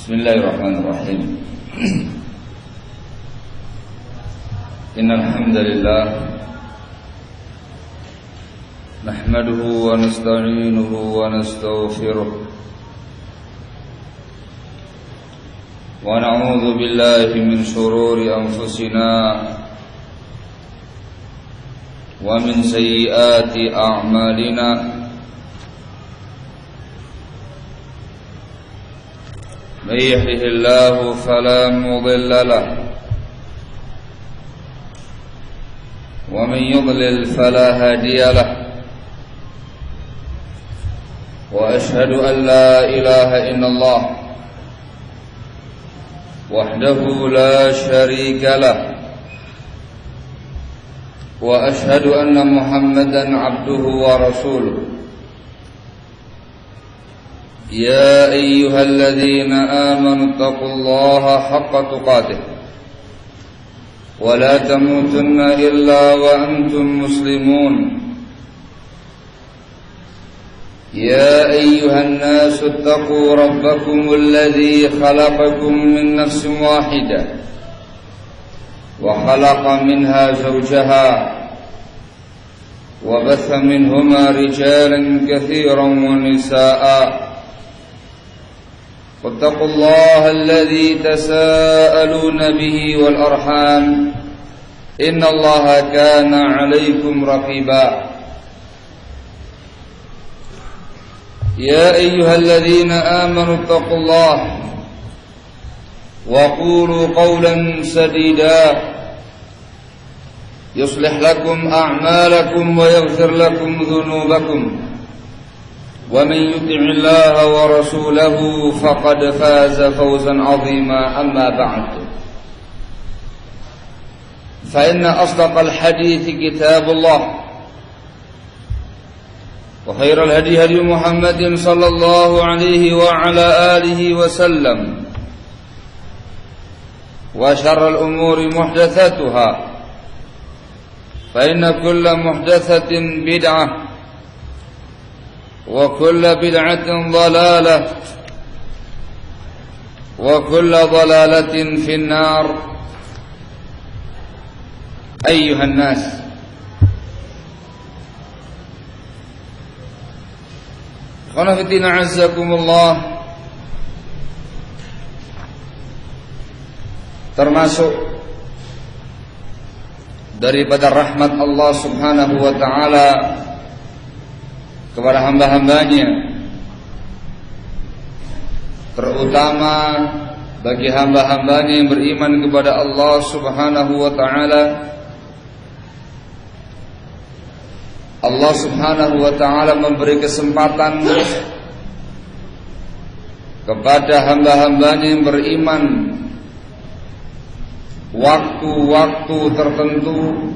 Bismillahirrahmanirrahim. Innal hamdalillah nahmaduhu wa nasta'inuhu wa nastaghfiruh wa na'udzu billahi min shururi anfusina wa min sayyiati a'malina. من يهده الله فلا مضل له ومن يضلل فلا هادي له وأشهد أن لا إله إلا الله وحده لا شريك له وأشهد أن محمدا عبده ورسوله. يا أيها الذين آمنوا اتقوا الله حق تقاته ولا تموتن إلا وأنتم مسلمون. يا أيها الناس اتقوا ربكم الذي خلقكم من نفس واحدة وخلق منها زوجها وبث منهما رجالا كثيرا ونساء. واتقوا الله الذي تساءلون به والأرحام إن الله كان عليكم رقيبا. يا أيها الذين آمنوا اتقوا الله وقولوا قولا سديدا يصلح لكم أعمالكم ويغفر لكم ذنوبكم ومن يطع الله ورسوله فقد فاز فوزا عظيما. أما بعد فإن أصدق الحديث كتاب الله وخير الهدي هدي محمد صلى الله عليه وعلى آله وسلم وشر الأمور محدثاتها فإن كل محدثة بدعة وكل بدعة ضلالة وكل ضلالة في النار. أيها الناس، khonafidina azzakumullah, termasuk daripada rahmat Allah subhanahu wa ta'ala kepada hamba-hambanya, terutama bagi hamba-hambanya yang beriman kepada Allah subhanahu wa ta'ala. Allah subhanahu wa ta'ala memberi kesempatan kepada hamba-hambanya yang beriman waktu-waktu tertentu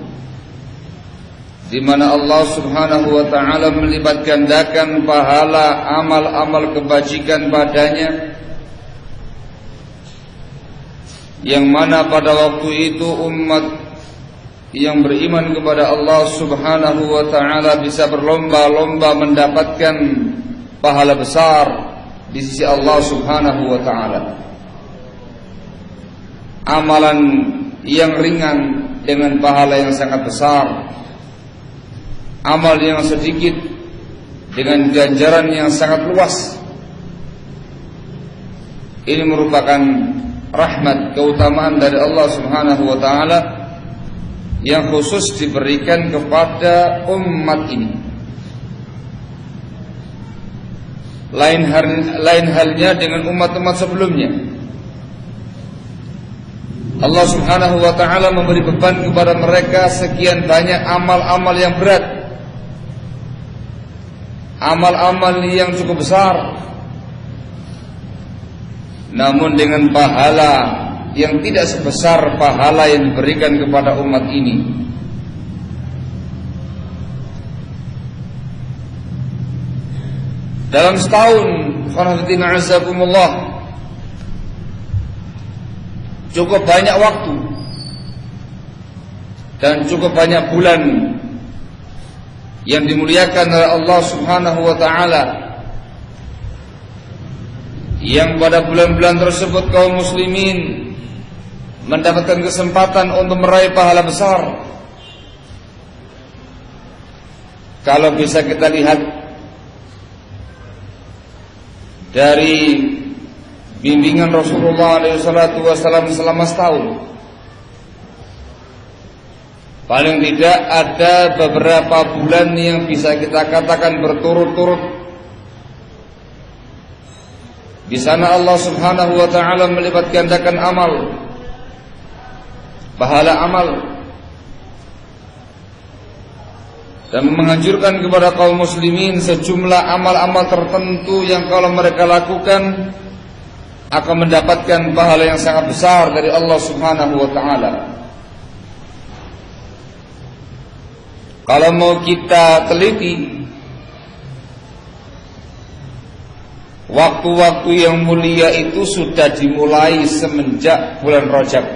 di mana Allah subhanahu wa ta'ala melipat gandakan pahala amal-amal kebajikan padanya, yang mana pada waktu itu umat yang beriman kepada Allah subhanahu wa ta'ala bisa berlomba-lomba mendapatkan pahala besar di sisi Allah subhanahu wa ta'ala. Amalan yang ringan dengan pahala yang sangat besar, amal yang sedikit dengan ganjaran yang sangat luas. Ini merupakan rahmat, keutamaan dari Allah subhanahu wa ta'ala yang khusus diberikan kepada umat ini. Lain halnya dengan umat-umat sebelumnya. Allah subhanahu wa ta'ala memberi beban kepada mereka sekian banyak amal-amal yang berat, amal-amal yang cukup besar, namun dengan pahala yang tidak sebesar pahala yang diberikan kepada umat ini. Dalam setahun, khonafidina azakumullah, cukup banyak waktu dan cukup banyak bulan yang dimuliakan oleh Allah subhanahu wa ta'ala, yang pada bulan-bulan tersebut kaum muslimin mendapatkan kesempatan untuk meraih pahala besar. Kalau bisa kita lihat dari bimbingan Rasulullah SAW selama setahun, paling tidak ada beberapa bulan yang bisa kita katakan berturut-turut di sana Allah Subhanahu wa taala melipat gandakan amal, pahala amal, dan menganjurkan kepada kaum muslimin sejumlah amal-amal tertentu yang kalau mereka lakukan akan mendapatkan pahala yang sangat besar dari Allah Subhanahu wa taala. Kalau mau kita teliti waktu-waktu yang mulia itu sudah dimulai semenjak bulan Rajab,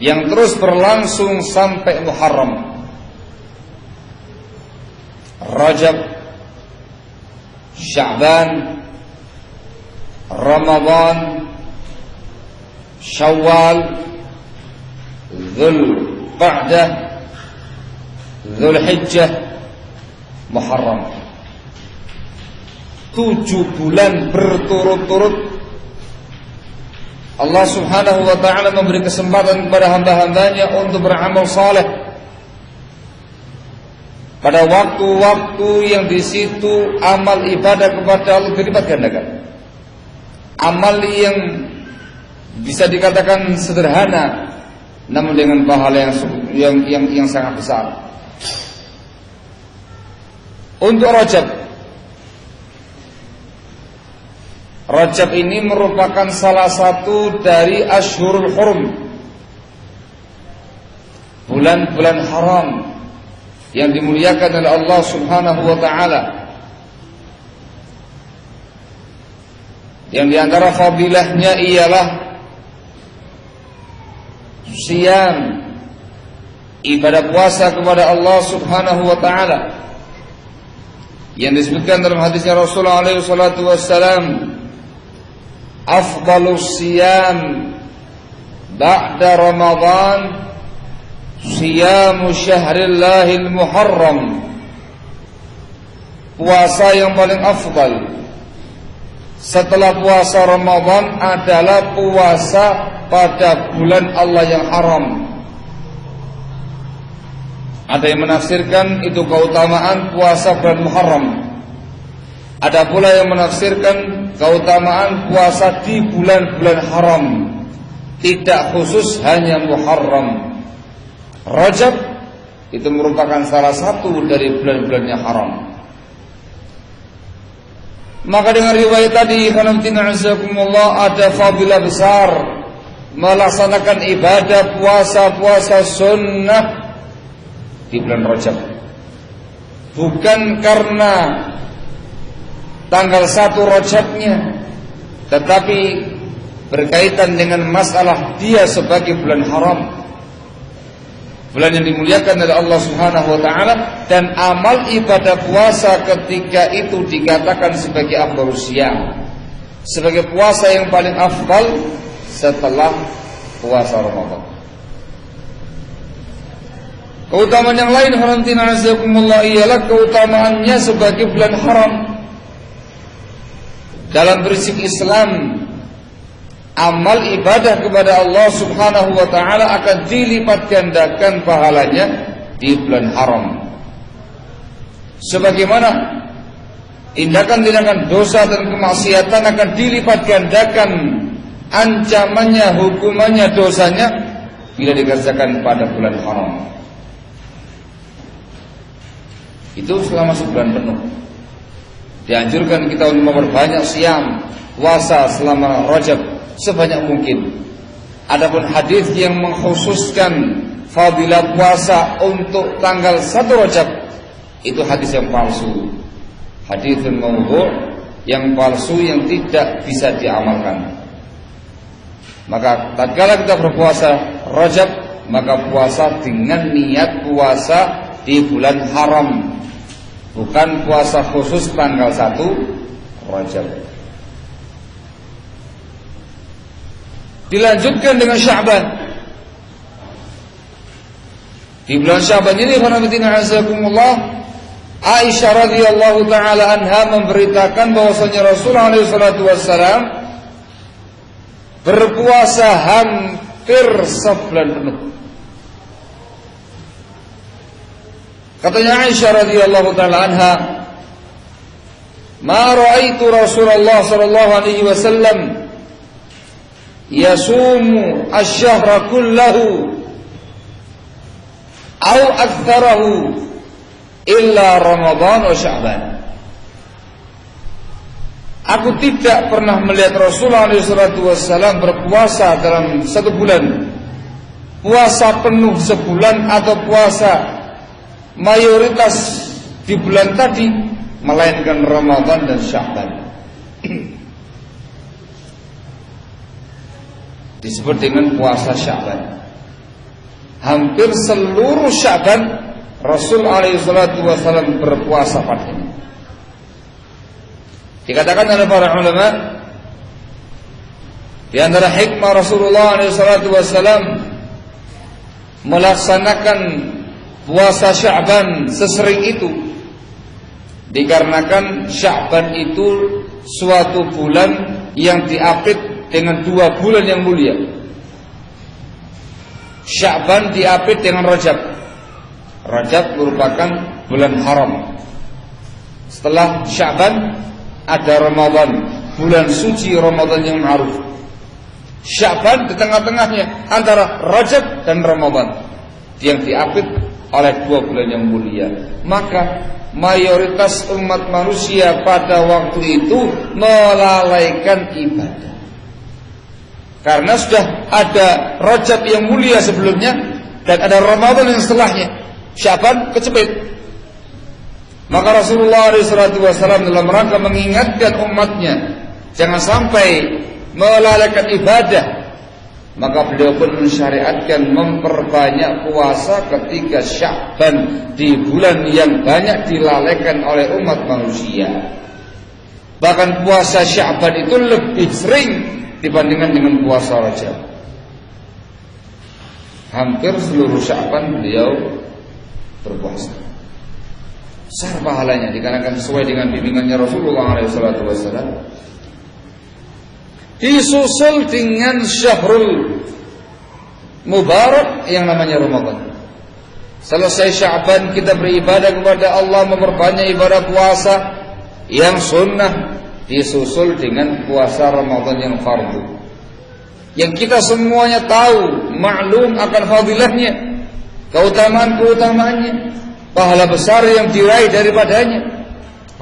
yang terus berlangsung sampai Muharram. Rajab, Sya'ban, Ramadan, Syawal, Dzulqa'dah, Dzulhijjah, Muharram. 7 bulan berturut-turut Allah Subhanahu wa ta'ala memberi kesempatan kepada hamba-hambanya untuk beramal saleh pada waktu-waktu yang di situ amal ibadah kepada Allah dilipat gandakan. Amal yang bisa dikatakan sederhana namun dengan pahala yang sangat besar. Untuk Rajab ini merupakan salah satu dari Ashhurul Hurum, bulan-bulan haram yang dimuliakan oleh Allah Subhanahu wa taala. Yang diantara fadilahnya ialah siyam, ibadah puasa kepada Allah Subhanahu wa taala, yang disebutkan dalam hadisnya Rasulullah alaihi salatu wassalam, afdalus siyam ba'da Ramadan siyamu syahrillahil muharram. Puasa yang paling afdal setelah puasa Ramadan adalah puasa pada bulan Allah yang haram. Ada yang menafsirkan itu keutamaan puasa bulan Muharram. Ada pula yang menafsirkan keutamaan puasa di bulan-bulan haram, tidak khusus hanya Muharram. Rajab itu merupakan salah satu dari bulan-bulannya haram. Maka dengan riwayat tadi, ada fadilah besar melaksanakan ibadah puasa-puasa sunnah di bulan Rajab. Bukan karena tanggal 1 Rajabnya, tetapi berkaitan dengan masalah dia sebagai bulan haram, bulan yang dimuliakan oleh Allah Subhanahu wa taala, dan amal ibadah puasa ketika itu dikatakan sebagai afdhalus syiyam, sebagai puasa yang paling afdal setelah puasa Ramadan. Keutamaan yang lain ialah keutamaannya sebagai bulan haram. Dalam prinsip Islam, amal ibadah kepada Allah Subhanahu wa taala akan dilipat gandakan pahalanya di bulan haram. Sebagaimana tindakan-tindakan dosa dan kemaksiatan akan dilipat gandakan ancamannya, hukumannya, dosanya bila dikerjakan pada bulan haram. Itu selama sebulan penuh. Dianjurkan kita untuk memperbanyak siam, puasa selama Rajab sebanyak mungkin. Adapun hadis yang mengkhususkan fadilah puasa untuk tanggal 1 Rajab, itu hadis yang palsu. Hadis maudhu' yang palsu yang tidak bisa diamalkan. Maka tatkala kita berpuasa Rajab, maka puasa dengan niat puasa di bulan haram, bukan puasa khusus tanggal 1 Rajab. Dilanjutkan dengan Sya'ban. Di bulan Sya'ban ini Aisyah radhiyallahu taala anha memberitakan bahwasanya Rasulullah SAW berpuasa hampir sebulan penuh. Katanya Aisyah radhiyallahu taala anha, "Ma ra'aitu Rasulullah sallallahu alaihi wasallam yasumu asy-syahra kullahu aw aktsarahu illa Ramadan wa Sya'ban." Aku tidak pernah melihat Rasulullah SAW berpuasa dalam satu bulan, puasa penuh sebulan atau puasa mayoritas di bulan tadi, melainkan Ramadan dan Sya'ban. Disebut dengan puasa Sya'ban. Hampir seluruh Sya'ban Rasul SAW berpuasa padanya. Dikatakan oleh para ulama, di antara hikmah Rasulullah SAW melaksanakan puasa Sya'ban sesering itu, dikarenakan Sya'ban itu suatu bulan yang diapit dengan 2 bulan yang mulia. Sya'ban diapit dengan Rajab. Rajab merupakan bulan haram. Setelah Sya'ban ada Ramadan, bulan suci Ramadan yang ma'ruf. Sya'ban di tengah-tengahnya antara Rajab dan Ramadan, yang diapit oleh 2 bulan yang mulia. Maka mayoritas umat manusia pada waktu itu melalaikan ibadah, karena sudah ada Rajab yang mulia sebelumnya dan ada Ramadan yang setelahnya. Sya'ban kecepit. Maka Rasulullah SAW dalam rangka mengingatkan umatnya jangan sampai melalaikan ibadah, maka beliau pun mensyariatkan memperbanyak puasa ketika Sya'ban, di bulan yang banyak dilalaikan oleh umat manusia. Bahkan puasa Sya'ban itu lebih sering dibandingkan dengan puasa Rajab. Hampir seluruh Sya'ban beliau berpuasa. Besar pahalanya dikarenakan sesuai dengan bimbingannya Rasulullah SAW. Disusul dengan Syahrul Mubarak yang namanya Ramadan. Selesai Sya'ban kita beribadah kepada Allah, memperbanyak ibadah puasa yang sunnah, disusul dengan puasa Ramadan yang fardu, yang kita semuanya tahu, maklum akan fadilahnya, keutamaan-keutamaannya, pahala besar yang diraih daripadanya.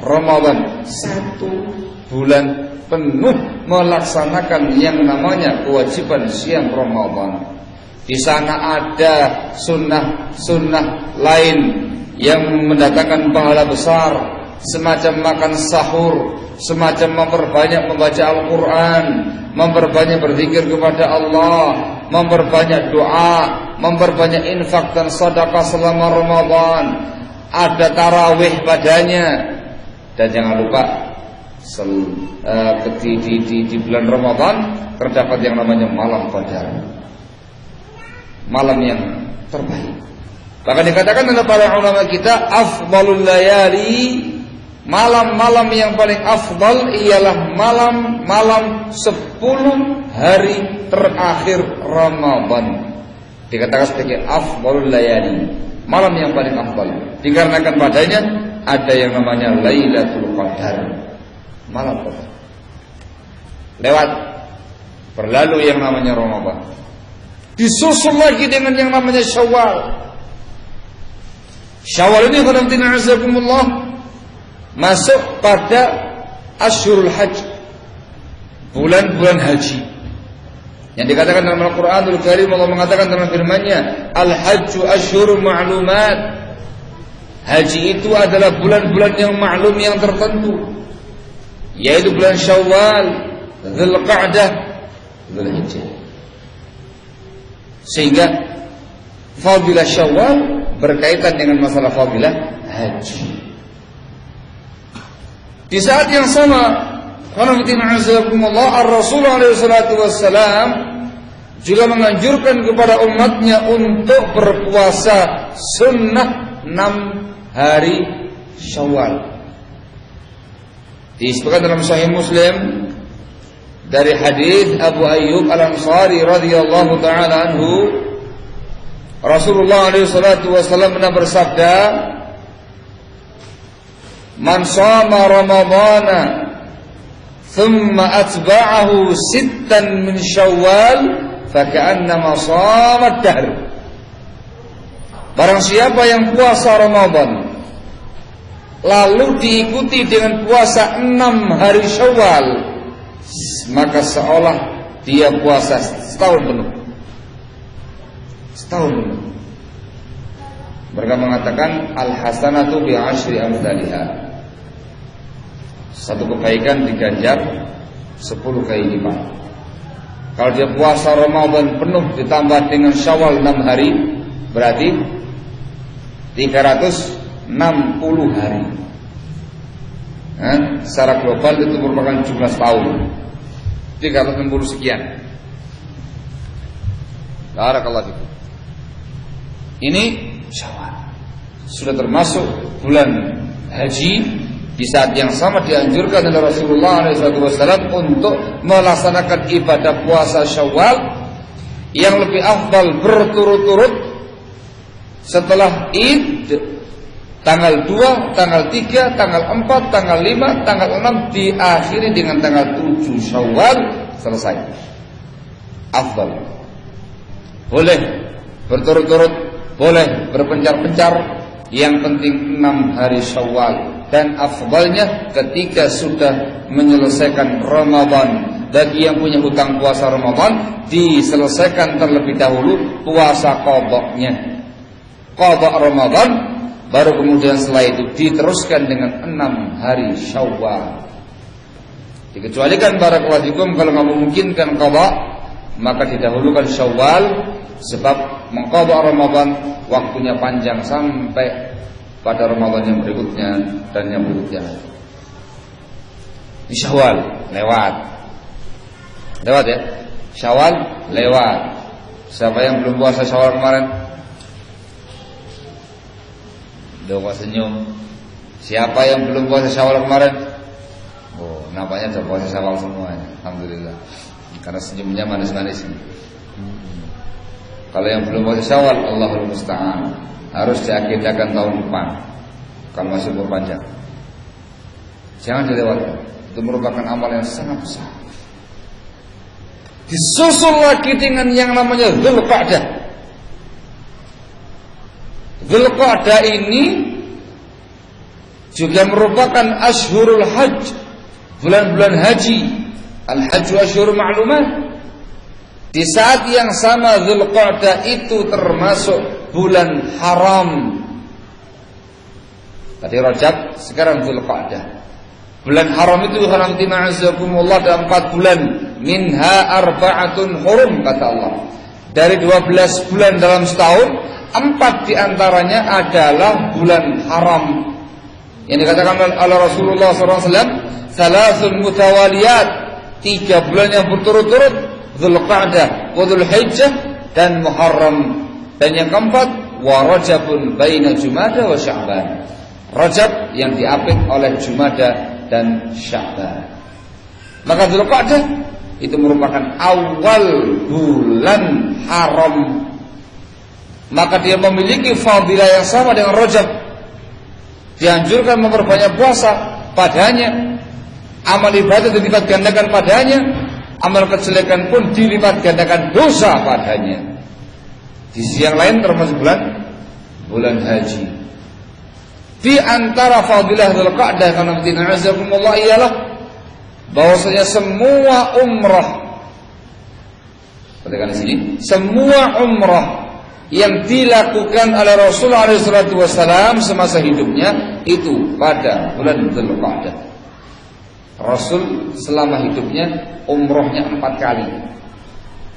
Ramadan 1 bulan penuh melaksanakan yang namanya kewajiban siang Ramadan. Di sana ada sunnah-sunnah lain yang mendatangkan pahala besar, semacam makan sahur, semacam memperbanyak membaca Al-Quran, memperbanyak berzikir kepada Allah, memperbanyak doa, memperbanyak infak dan sedekah selama Ramadan. Ada tarawih padanya. Dan jangan lupa di bulan Ramadan terdapat yang namanya malam Qadar, malam yang terbaik. Bahkan dikatakan oleh para ulama kita, afdalul layali, malam-malam yang paling afdal ialah malam-malam 10 hari terakhir Ramadan. Dikatakan sebagai afdalul layali, malam yang paling afdal, dikarenakan padanya ada yang namanya Lailatul Qadar, malam Qadar. Lewat, berlalu yang namanya Ramadan, disusul lagi dengan yang namanya Syawal. Syawal ini masuk pada Asyhurul Hajj, bulan-bulan haji. Yang dikatakan dalam Al-Quranul Karim, Allah mengatakan dalam firman-Nya, Al-Hajju Asyhurun Ma'lumat. Haji itu adalah bulan-bulan yang maklum, yang tertentu, yaitu bulan Syawal, Dzulqa'dah, Dzulhijjah. Sehingga fadilah Syawal berkaitan dengan masalah fadilah haji. Di saat yang sama Ar-Rasul alaihi salatu wassalam juga menganjurkan kepada umatnya untuk berpuasa sunnah 6 hari Syawal. Disebutkan dalam Sahih Muslim dari hadis Abu Ayyub Al-Ansari radhiyallahu taala anhu, Rasulullah alaihi salatu wasallam pernah bersabda, "Man shama Ramadhana thumma atba'ahu 6 min Syawal faka'annama shama ad-dahr." Barang siapa yang puasa Ramadan lalu diikuti dengan puasa 6 hari Syawal, maka seolah dia puasa setahun penuh. Setahun penuh. Mereka mengatakan al-hasanatu bi 'ashri amsalha. Satu kebaikan diganjar 10 kali lipat. Kalau dia puasa Ramadan penuh ditambah dengan Syawal 6 hari, berarti 360 hari. Secara global itu merupakan jumlah tahun 360 sekian. Barakallahu fikum. Ini Syawal sudah termasuk bulan haji. Di saat yang sama dianjurkan oleh Rasulullah SAW untuk melaksanakan ibadah puasa Syawal yang lebih afdal berturut-turut setelah Id, tanggal 2, tanggal 3, tanggal 4, tanggal 5, tanggal 6, diakhiri dengan tanggal 7 Syawal, selesai. Afdal. Boleh berturut-turut, boleh berpencar-pencar, yang penting 6 hari Syawal. Dan afdalnya ketika sudah menyelesaikan Ramadan. Bagi yang punya hutang puasa Ramadan, diselesaikan terlebih dahulu puasa qadha-nya. Qadha Ramadan, baru kemudian setelah itu diteruskan dengan 6 hari Syawal. Dikecualikan barakallahu fikum kalau nggak memungkinkan qadha, maka didahulukan Syawal, sebab mengqadha Ramadan waktunya panjang sampai pada Ramadan yang berikutnya dan yang berikutnya. Di Syawal lewat ya. Syawal lewat. Siapa yang belum puasa Syawal kemarin? Doa senyum. Siapa yang belum puasa Syawal kemarin? Oh, nampaknya sudah puasa Syawal semuanya. Alhamdulillah. Karena senyumnya manis-manis. Kalau yang belum puasa Syawal, Allahul musta'an, harus diagendakan tahun depan kalau masih umur panjang. Jangan dilewatkan. Itu merupakan amal yang sangat besar. Disusul lagi dengan yang namanya Dzulqa'dah. Dzulqa'dah ini juga merupakan Ashhurul Hajj, bulan-bulan haji. Al-Hajju Ashhurul Ma'lumat. Di saat yang sama Dzulqa'dah itu termasuk bulan haram. Tadi Rajab, sekarang Dzulqa'dah. Bulan haram itu karantina azakumullah ada 4 bulan. Minha arba'atun hurum, kata Allah. Dari 12 bulan dalam setahun, 4 diantaranya adalah bulan haram. Yang dikatakan oleh Rasulullah SAW, Thalathun mutawaliyat, 3 bulan yang berturut-turut, Dzulqa'dah, Dzulhijjah, dan Muharram. Dan yang keempat, wa Rajabun baina Jumada wa Sya'ban. Rajab yang diapit oleh Jumada dan Sya'ban. Maka Dzulqa'dah itu merupakan awal bulan haram. Maka dia memiliki fadilah yang sama dengan Rajab. Dianjurkan memperbanyak puasa padanya. Amal ibadah dilipat gandakan padanya. Amal kejelekan pun dilipat gandakan dosa padanya. Di sisi yang lain termasuk bulan haji. Di antara fadilah Dzulqa'dah karena tina'azakumullah ialah bahwasanya semua umrah, perhatikan di sini, semua umrah yang dilakukan oleh Rasulullah SAW semasa hidupnya itu pada bulan Dzulqa'dah. Rasul selama hidupnya umrahnya 4 kali,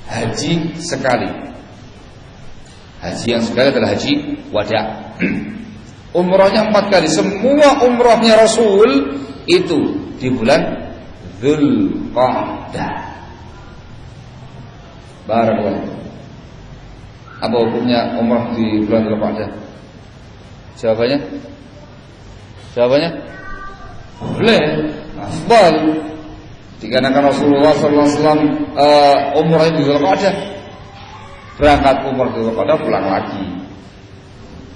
haji sekali. Haji yang sekali adalah haji wada. Umrahnya 4 kali. Semua umrahnya Rasul itu di bulan Dzulqa'dah. Barakallahu. Apa hukumnya umrah di bulan Dzulqa'dah? Jawabannya? Boleh, afdal. Dikarenakan Rasulullah SAW umrah di Dzulqa'dah, berangkat umrah di Dzulqa'dah pulang lagi.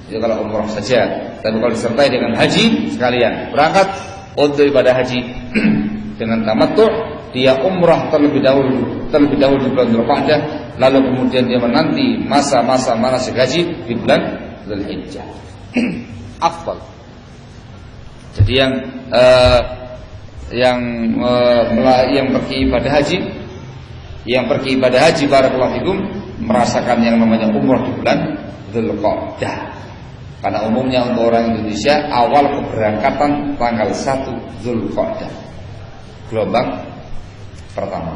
Itu kalau umrah saja. Tapi kalau disertai dengan haji sekalian, berangkat untuk ibadah haji dengan tamattu', dia umrah terlebih dahulu di bulan Dzulqa'dah, lalu kemudian dia menanti masa-masa manasik haji di bulan Dzulhijjah. Afdal. Jadi yang pergi ibadah haji barakallahu fikum merasakan yang namanya umrah di bulan Dzulqa'dah. Karena umumnya untuk orang Indonesia awal keberangkatan tanggal 1 Dzulqa'dah, gelombang pertama.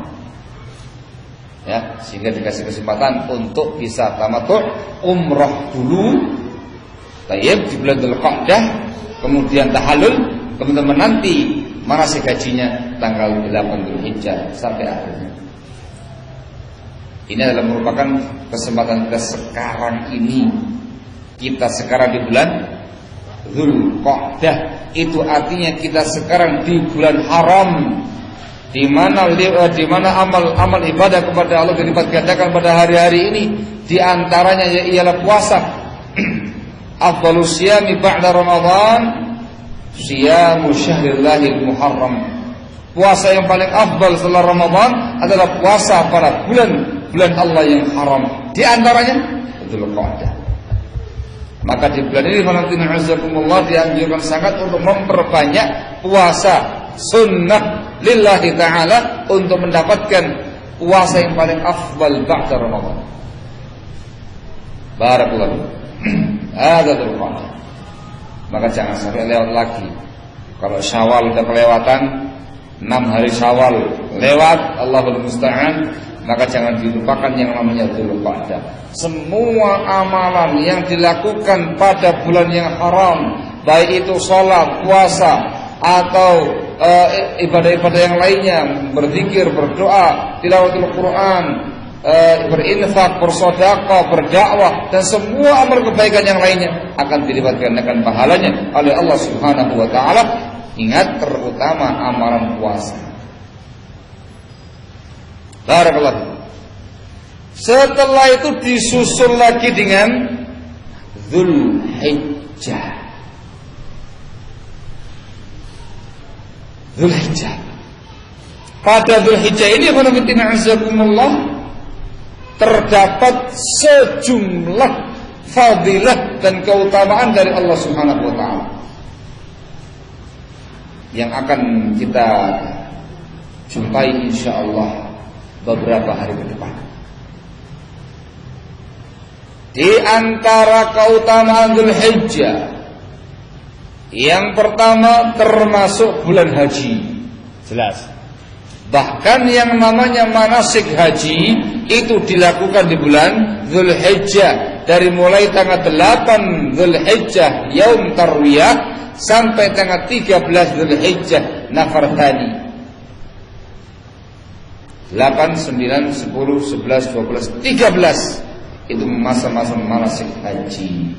Ya, sehingga dikasih kesempatan untuk bisa tamattu' umrah dulu, tayyib di bulan Dzulqa'dah, kemudian tahallul, kemudian menanti manasik hajinya tanggal 8 Dzulhijjah sampai akhirnya. Ini adalah merupakan kesempatan kita sekarang ini. Kita sekarang di bulan Dzulqa'dah, itu artinya kita sekarang di bulan haram, di mana amal ibadah kepada Allah dilipat gandakan pada hari-hari ini. Di antaranya ialah puasa. Afdhalus siyami ba'da Ramadan siyamu syahrillahil muharram. Puasa yang paling afdal setelah Ramadan adalah puasa pada bulan Allah yang haram. Di antaranya Dzulqa'dah. Maka di bulan ini Allah dianjurkan sangat untuk memperbanyak puasa sunnah lillahi ta'ala untuk mendapatkan puasa yang paling afdal ba'da Ramadan. Barakallahu. Ada Dzulqa'dah. Maka jangan sampai lewat lagi. Kalau Syawal sudah kelewatan, 6 hari Syawal lewat, Allahul musta'an, maka jangan dilupakan yang namanya Dzulqa'dah. Semua amalan yang dilakukan pada bulan yang haram, baik itu sholat, puasa, atau ibadah-ibadah yang lainnya, berzikir, berdoa, tilawatul Quran, berinfak, bersedekah, berdakwah, dan semua amal kebaikan yang lainnya akan dilipat gandakan pahalanya oleh Allah Subhanahu wa taala. Ingat, terutama amalan puasa. Barakallahu. Setelah itu disusul lagi dengan Dzulhijjah. Pada Dzulhijjah ini terdapat sejumlah fadilah dan keutamaan dari Allah Subhanahu wa taala yang akan kita jumpai insyaallah beberapa hari ke depan. Di antara keutamaan Dzulhijjah, yang pertama termasuk bulan haji. Jelas. Bahkan yang namanya manasik haji itu dilakukan di bulan Dzulhijjah, dari mulai tanggal 8 Dzulhijjah Yaum Tarwiyah sampai tanggal 13 Dzulhijjah Nafar Tsani. 8, 9, 10, 11, 12, 13 itu masa-masa manasik haji.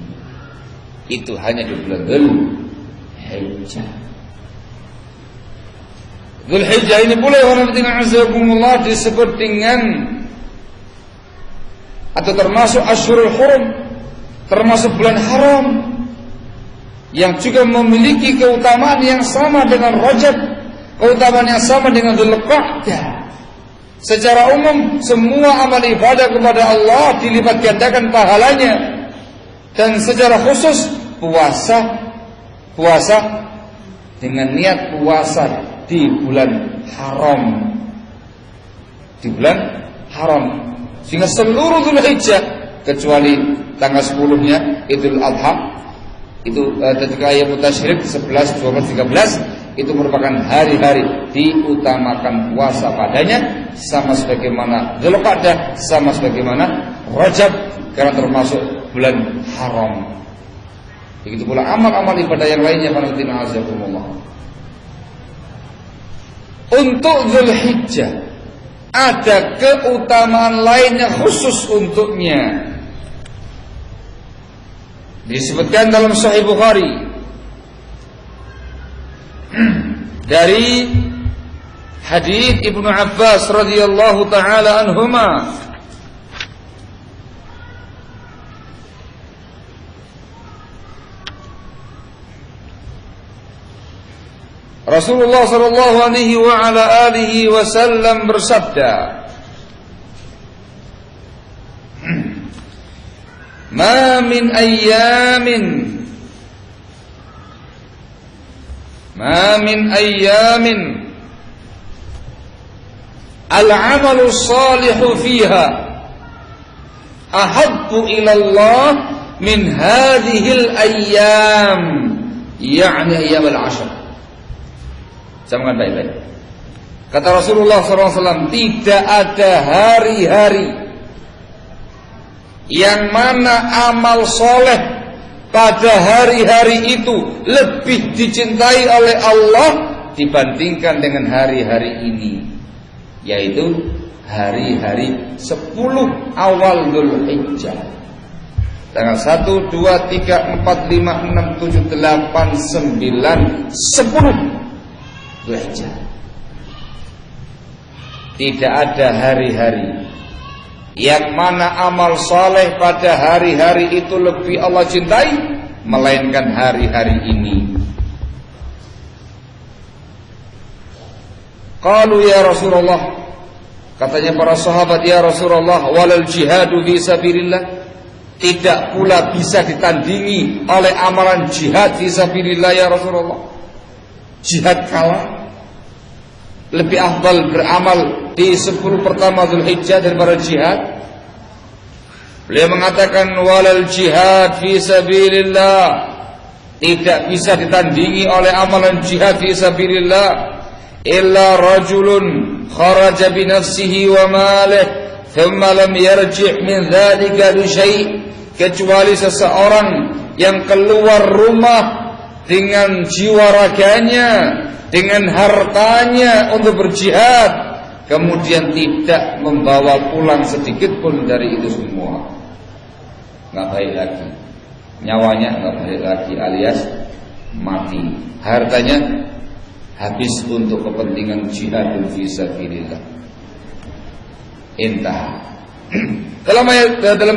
Itu hanya di bulan Dzulhijjah. Dzulhijjah ini pula Allah disebut dengan atau termasuk Asyhurul Hurum, termasuk bulan haram, yang juga memiliki keutamaan yang sama dengan Rajab, keutamaan yang sama dengan Dzulqa'dah. Secara umum semua amal ibadah kepada Allah dilipat gandakan pahalanya. Dan secara khusus puasa dengan niat puasa di bulan haram. Di bulan haram. Sehingga seluruh Dzulhijjah kecuali tanggal 10-nya Idul Adha, itu ketika ayat tasyrik 11, 12, 13 itu merupakan hari-hari diutamakan puasa padanya, sama sebagaimana Dzulqa'dah, sama sebagaimana Rajab, karena termasuk bulan haram. Begitu pula amal-amal ibadah yang lainnya. untuk Dzulhijjah ada keutamaan lainnya khusus untuknya. Disebutkan dalam Sahih Bukhari dari hadits Ibnu Abbas radhiyallahu taala anhuma, Rasulullah sallallahu alaihi wa ala alihi wasallam bersabda, "Ma min ayyamin al-'amalu shalihu fiha ahabbu ila Allah min hadhihi al-ayyam," yakni ayyam al-'ashr. Jangan baik-baik. Kata Rasulullah SAW, tidak ada hari-hari yang mana amal soleh pada hari-hari itu lebih dicintai oleh Allah dibandingkan dengan hari-hari ini, yaitu hari-hari 10 awal Dzulhijjah. Tanggal 1, 2, 3, 4, 5, 6, 7, 8, 9, 10 Dzulhijjah. Tidak ada hari-hari yang mana amal saleh pada hari-hari itu lebih Allah cintai melainkan hari-hari ini. Qalu ya Rasulullah, katanya para sahabat, ya Rasulullah, walal jihadu fi sabilillah, tidak pula bisa ditandingi oleh amalan jihad fi sabilillah ya Rasulullah. Jihad kalah, lebih afdal beramal di 10 pertama Dzulhijjah daripada jihad. Beliau mengatakan walal jihad fi sabilillah, tidak bisa ditandingi oleh amalan jihad fi sabilillah illa rajulun kharaja bi nafsihi wa malih thumma lam yarji' min dzalika bi syai', kecuali seseorang yang keluar rumah dengan jiwa raganya, dengan hartanya untuk berjihad, kemudian tidak membawa pulang sedikit pun dari itu semua, nggak baik lagi, nyawanya nggak baik lagi, alias mati, hartanya habis untuk kepentingan jihad fi sabilillah. Intah. Dalam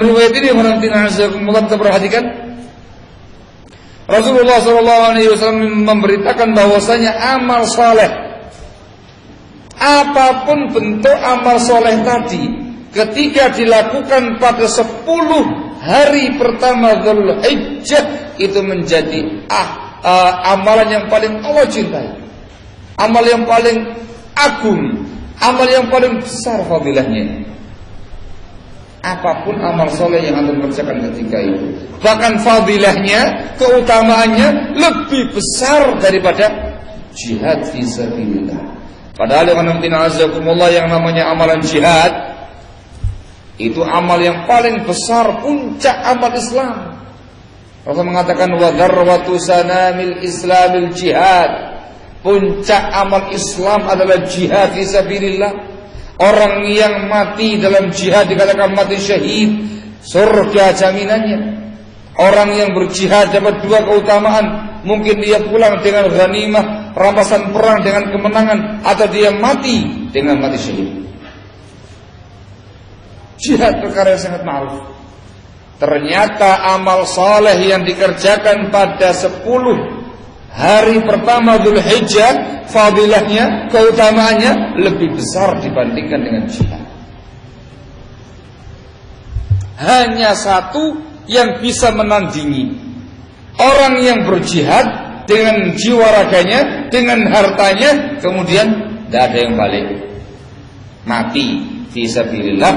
riwayat ini kita perhatikan, Rasulullah SAW memberitakan bahwasanya amal soleh, apapun bentuk amal soleh tadi, ketika dilakukan pada 10 hari pertama Dzulhijjah, itu menjadi amalan yang paling Allah cintai, amal yang paling agung, amal yang paling besar fadilahnya. Apapun amal soleh yang anda kerjakan ketika itu, bahkan fadilahnya, keutamaannya lebih besar daripada jihad fi sabilillah. Padahal yang namanya amalan jihad itu amal yang paling besar, puncak amal Islam. Rasul mengatakan wa darwatu sanamil islamil jihad, puncak amal Islam adalah jihad fi sabilillah. Orang yang mati dalam jihad dikatakan mati syahid, surga jaminannya. Orang yang berjihad dapat 2 keutamaan, mungkin dia pulang dengan ghanimah, rampasan perang dengan kemenangan, atau dia mati dengan mati syahid. Jihad perkara yang sangat ma'ruf. Ternyata amal saleh yang dikerjakan pada 10 hari pertama Dzulhijjah, fadilahnya, keutamaannya lebih besar dibandingkan dengan jihad. Hanya satu yang bisa menandingi orang yang berjihad dengan jiwa raganya, dengan hartanya, kemudian tidak ada yang balik, mati fi sabilillah,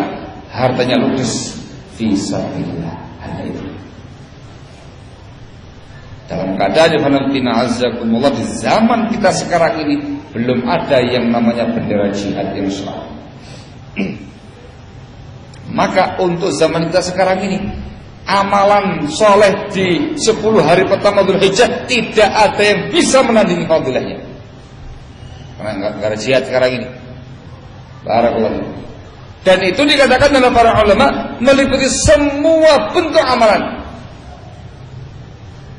hartanya ludes fi sabilillah. Hanya itu. Dalam keadaan di zaman kita sekarang ini belum ada yang namanya bendera jihad yang sah. Maka untuk zaman kita sekarang ini, amalan soleh di 10 hari pertama Dzulhijjah tidak ada yang bisa menandingi fadilahnya. Karena nggak ada jihad sekarang ini. Barakallahu. Dan itu dikatakan oleh para ulama meliputi semua bentuk amalan.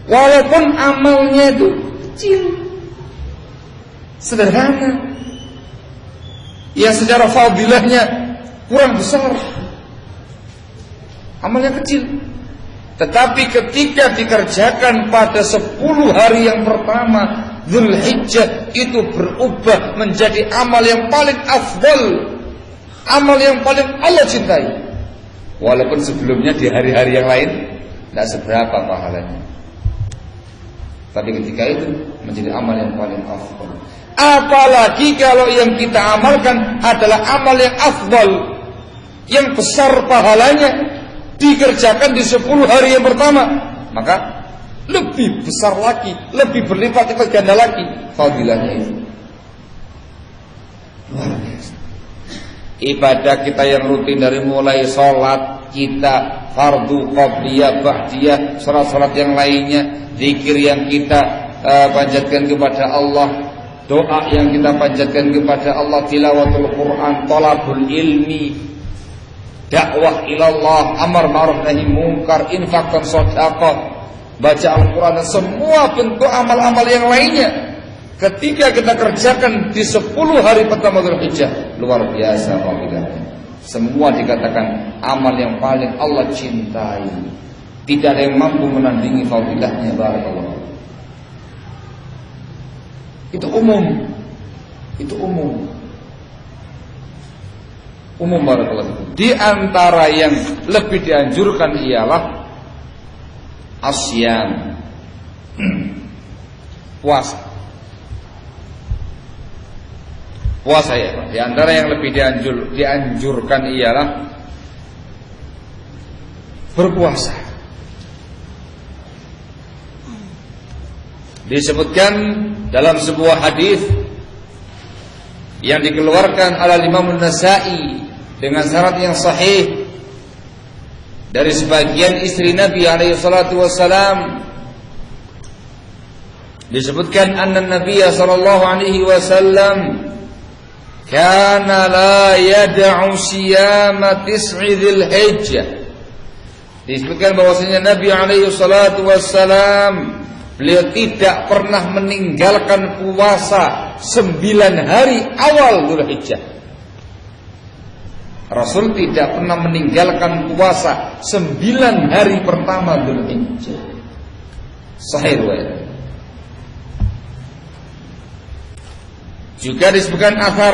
Walaupun amalnya itu kecil, sederhana, yang secara fadilahnya kurang besar, amalnya kecil, tetapi ketika dikerjakan pada 10 hari yang pertama Dzulhijjah, itu berubah menjadi amal yang paling afdal, amal yang paling Allah cintai. Walaupun sebelumnya di hari-hari yang lain tidak seberapa pahalanya, tapi ketika itu menjadi amal yang paling afdal. Apalagi kalau yang kita amalkan adalah amal yang afdal, yang besar pahalanya, dikerjakan di 10 hari yang pertama, maka lebih besar lagi, lebih berlipat-lipat ganda lagi fadilahnya itu. Luar biasa. Ibadah kita yang rutin dari mulai sholat kita, fardu, qabliyah, ba'diyah, sholat-sholat yang lainnya, zikir yang kita panjatkan kepada Allah, doa yang kita panjatkan kepada Allah, tilawatul Quran, thalabul ilmi, dakwah ilallah, amar ma'ruf nahi munkar, infak dan sedekah, baca Al-Quran, dan semua bentuk amal-amal yang lainnya, ketika kita kerjakan di 10 hari pertama Dzulhijjah, luar biasa fadilahnya. Semua dikatakan amal yang paling Allah cintai. Tidak ada yang mampu menandingi fadilahnya. Barakallahu. Itu umum. Itu umum. Umum barakallahu. Di antara yang lebih dianjurkan ialah asyam, puasa. Puasa ya Pak. Di antara yang lebih dianjurkan ialah berpuasa. Disebutkan dalam sebuah hadis yang dikeluarkan oleh Imam An-Nasa'i dengan syarat yang sahih dari sebagian istri Nabi alaihi salatu wassalam, disebutkan anna Nabi sallallahu alaihi wasallam kana la yad'u siyama tis'i Dzulhijjah. Disebutkan bahwasanya Nabi alaihi salatu wassalam, beliau tidak pernah meninggalkan puasa 9 hari awal Dzulhijjah. Rasul tidak pernah meninggalkan puasa 9 hari pertama Dzulhijjah. Sahih riwayat. Juga disebutkan athar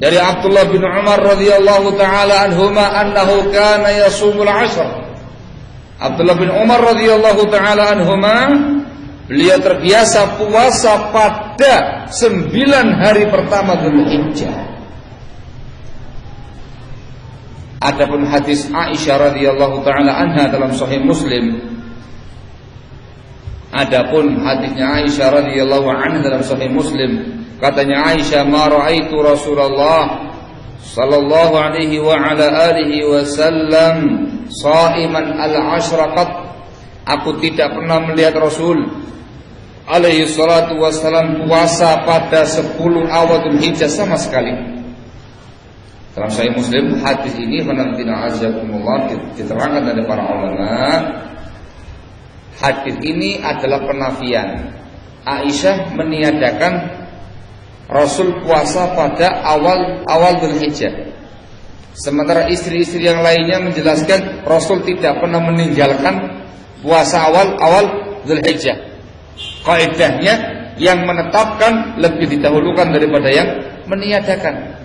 dari Abdullah bin Umar radhiyallahu taala anhuma annahu kana yasumul 'ashr. Abdullah bin Umar radhiyallahu taala anhuma, beliau terbiasa puasa pada 9 hari pertama Dzulhijjah. Adapun hadis Aisyah radhiyallahu taala anha dalam Sahih Muslim, adapun hadisnya Aisyah radhiyallahu anha dalam Sahih Muslim, katanya Aisyah, ma ra'aitu Rasulullah sallallahu alaihi wa ala alihi wasallam shaiman al-'ashra qat. Aku tidak pernah melihat Rasul alaihi salatu wasallam puasa pada 10 awal Dzulhijjah sama sekali. Dalam Sahih Muslim, hadis ini menantina azakumullah diterangkan oleh para ulama. Hadis ini adalah penafian. Aisyah meniadakan Rasul puasa pada awal Dzulhijjah. Sementara istri-istri yang lainnya menjelaskan Rasul tidak pernah meninggalkan puasa awal Dzulhijjah. Kaidahnya yang menetapkan lebih didahulukan daripada yang meniadakan.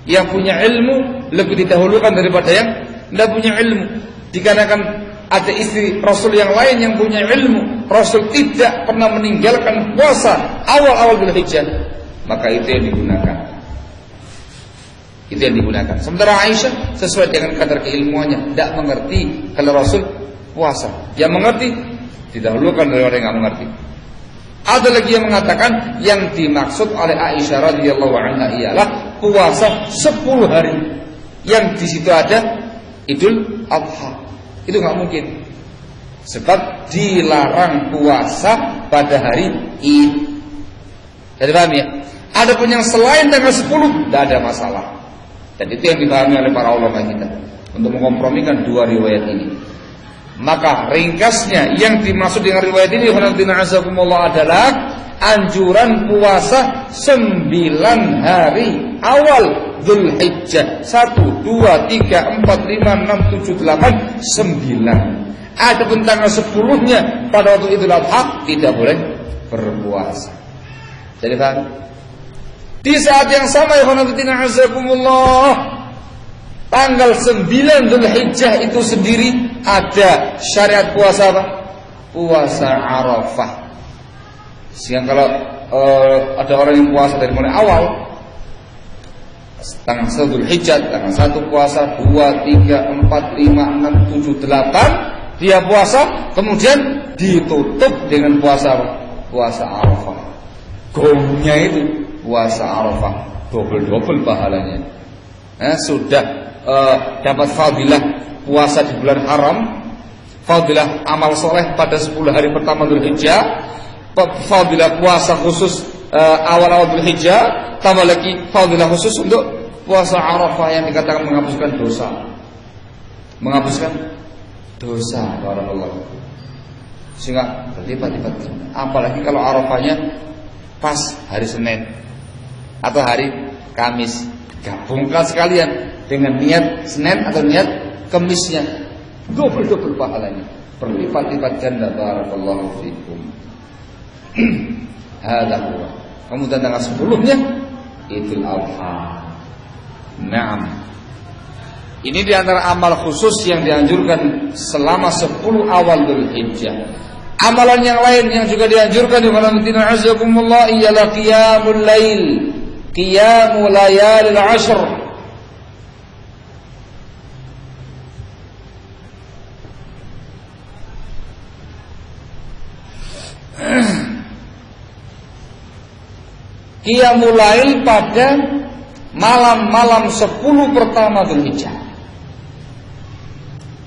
Yang punya ilmu lebih didahulukan daripada yang tidak punya ilmu. Dikarenakan ada istri Rasul yang lain yang punya ilmu, Rasul tidak pernah meninggalkan puasa awal Dzulhijjah, maka itu yang digunakan. Itu yang digunakan. Sementara Aisyah sesuai dengan kadar keilmuannya, tidak mengerti kalau Rasul puasa. Yang mengerti didahulukan daripada yang tidak mengerti. Ada lagi yang mengatakan yang dimaksud oleh Aisyah radhiyallahu anha ialah puasa 10 hari. Yang di situ ada Idul Adha. Itu nggak mungkin. Sebab dilarang puasa pada hari Id. Jadi paham ya? Adapun yang selain tanggal 10 tidak ada masalah. Dan itu yang dipahami oleh para ulama kita untuk mengkompromikan dua riwayat ini. Maka ringkasnya yang dimaksud dengan riwayat ini adalah anjuran puasa 9 hari awal Dzulhijjah. 1, 2, 3, 4, 5, 6, 7, 8, 9. Adapun tanggal 10-nya pada waktu Idul Adha tidak boleh berpuasa. Jadi paham? Di saat yang sama tanggal 9 Dzulhijjah itu sendiri ada syariat puasa apa? Puasa Arafah. Sehingga kalau ada orang yang puasa dari mulai awal tanggal 1 Dzulhijjah, tanggal 1 puasa, 2, 3, 4, 5, 6, 7, 8 dia puasa, kemudian ditutup dengan puasa apa? Puasa Arafah. Gongnya itu puasa Arafah, double pahalanya. Sudah dapat fadilah puasa di bulan haram, fadilah amal soleh pada 10 hari pertama Dzulhijjah, fadilah puasa khusus awal-awal Dzulhijjah, tambah lagi fadilah khusus untuk puasa Arafah yang dikatakan menghapuskan dosa. Menghapuskan dosa, barakallahu. Sehingga berlipat-lipat. Apalagi kalau Arafahnya pas hari Senin atau hari Kamis, gabungkan sekalian dengan niat Senin atau niat Kamisnya, double pahalanya, berlipat-lipat ganda, barakallahu fikum. Hadza huwa. Kemudian tanggal 10-nya Idul Adha. Naam. Ini di antara amal khusus yang dianjurkan selama 10 awal Dzulhijjah. Amalan yang lain yang juga dianjurkan di malam azakumullah ialah qiyamul lail, qiyamul layalil 'ashr. Qiyamul lail pada malam-malam 10 pertama Dzulhijjah.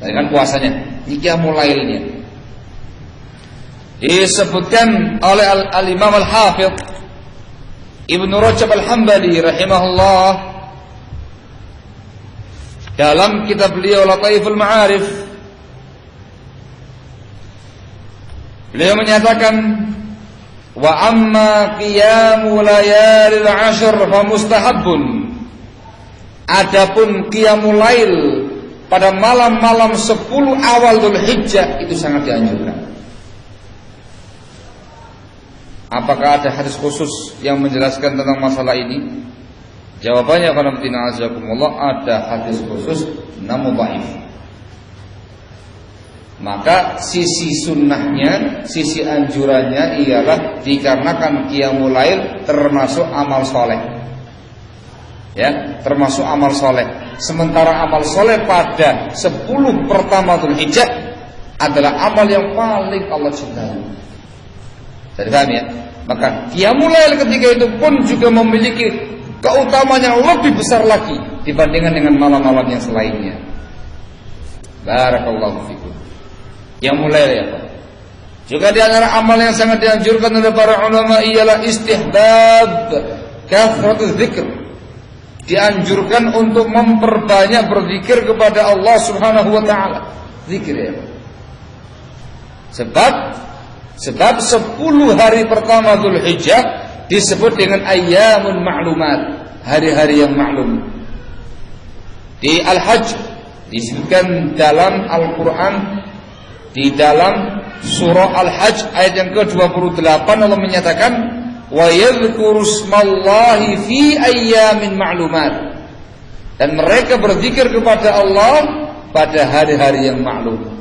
Tadi kan puasanya, qiyamul lailnya disebutkan oleh Al-Imam Al-Hafidh Ibnu Rajab Al-Hambali rahimahullah dalam kitab beliau Lataiful Ma'arif. Beliau menyatakan, wa amma qiyamu layalil 'ashr fa mustahabbun. Adapun qiyamul lail pada malam-malam 10 awal Dzulhijjah itu sangat dianjurkan. Apakah ada hadis khusus yang menjelaskan tentang masalah ini? Jawabannya ada hadis khusus namun dhaif. Maka sisi sunnahnya, sisi anjurannya ialah dikarenakan qiyamul lail termasuk amal soleh. Ya, termasuk amal soleh. Sementara amal soleh pada 10 pertama Dzulhijjah adalah amal yang paling Allah cintai. Jadi paham ya? Maka qiyamul lail ketika itu pun juga memiliki keutamaan yang lebih besar lagi dibandingkan dengan malam-malam yang selainnya. Barakallahu fikum. Qiyamul lail ya Pak. Juga di antara amal yang sangat dianjurkan oleh para ulama ialah istihbab kathratuz dzikr. Dianjurkan untuk memperbanyak berzikir kepada Allah Subhanahu wa taala. Zikir ya Pak. Sebab 10 hari pertama Dzulhijjah disebut dengan ayyamun ma'lumat, hari-hari yang maklum. Di Al-Hajj disebutkan dalam Al-Qur'an, di dalam surah Al-Hajj ayat yang ke-28 Allah menyatakan wa yadhkuru smallahi fi ayyamin ma'lumat, dan mereka berzikir kepada Allah pada hari-hari yang maklum.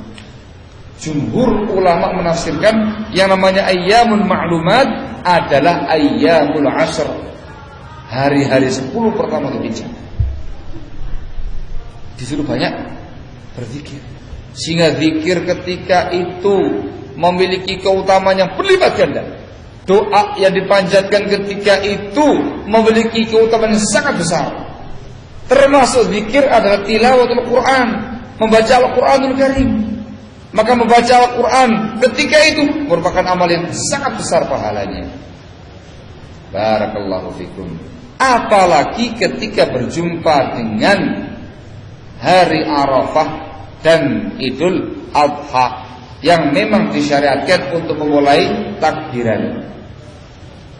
Jumhur ulama menafsirkan yang namanya ayyamun ma'lumat adalah ayyamul 'ashr, hari-hari 10 pertama Dzulhijjah. Disuruh banyak berzikir, sehingga zikir ketika itu memiliki keutamaan yang berlipat ganda. Doa yang dipanjatkan ketika itu memiliki keutamaan yang sangat besar. Termasuk zikir adalah tilawatul Quran, membaca Al-Quranul Karim. Maka membaca Al-Quran ketika itu merupakan amal yang sangat besar pahalanya. Barakallahu fikum. Apalagi ketika berjumpa dengan hari Arafah dan Idul Adha yang memang disyariatkan untuk memulai takbiran.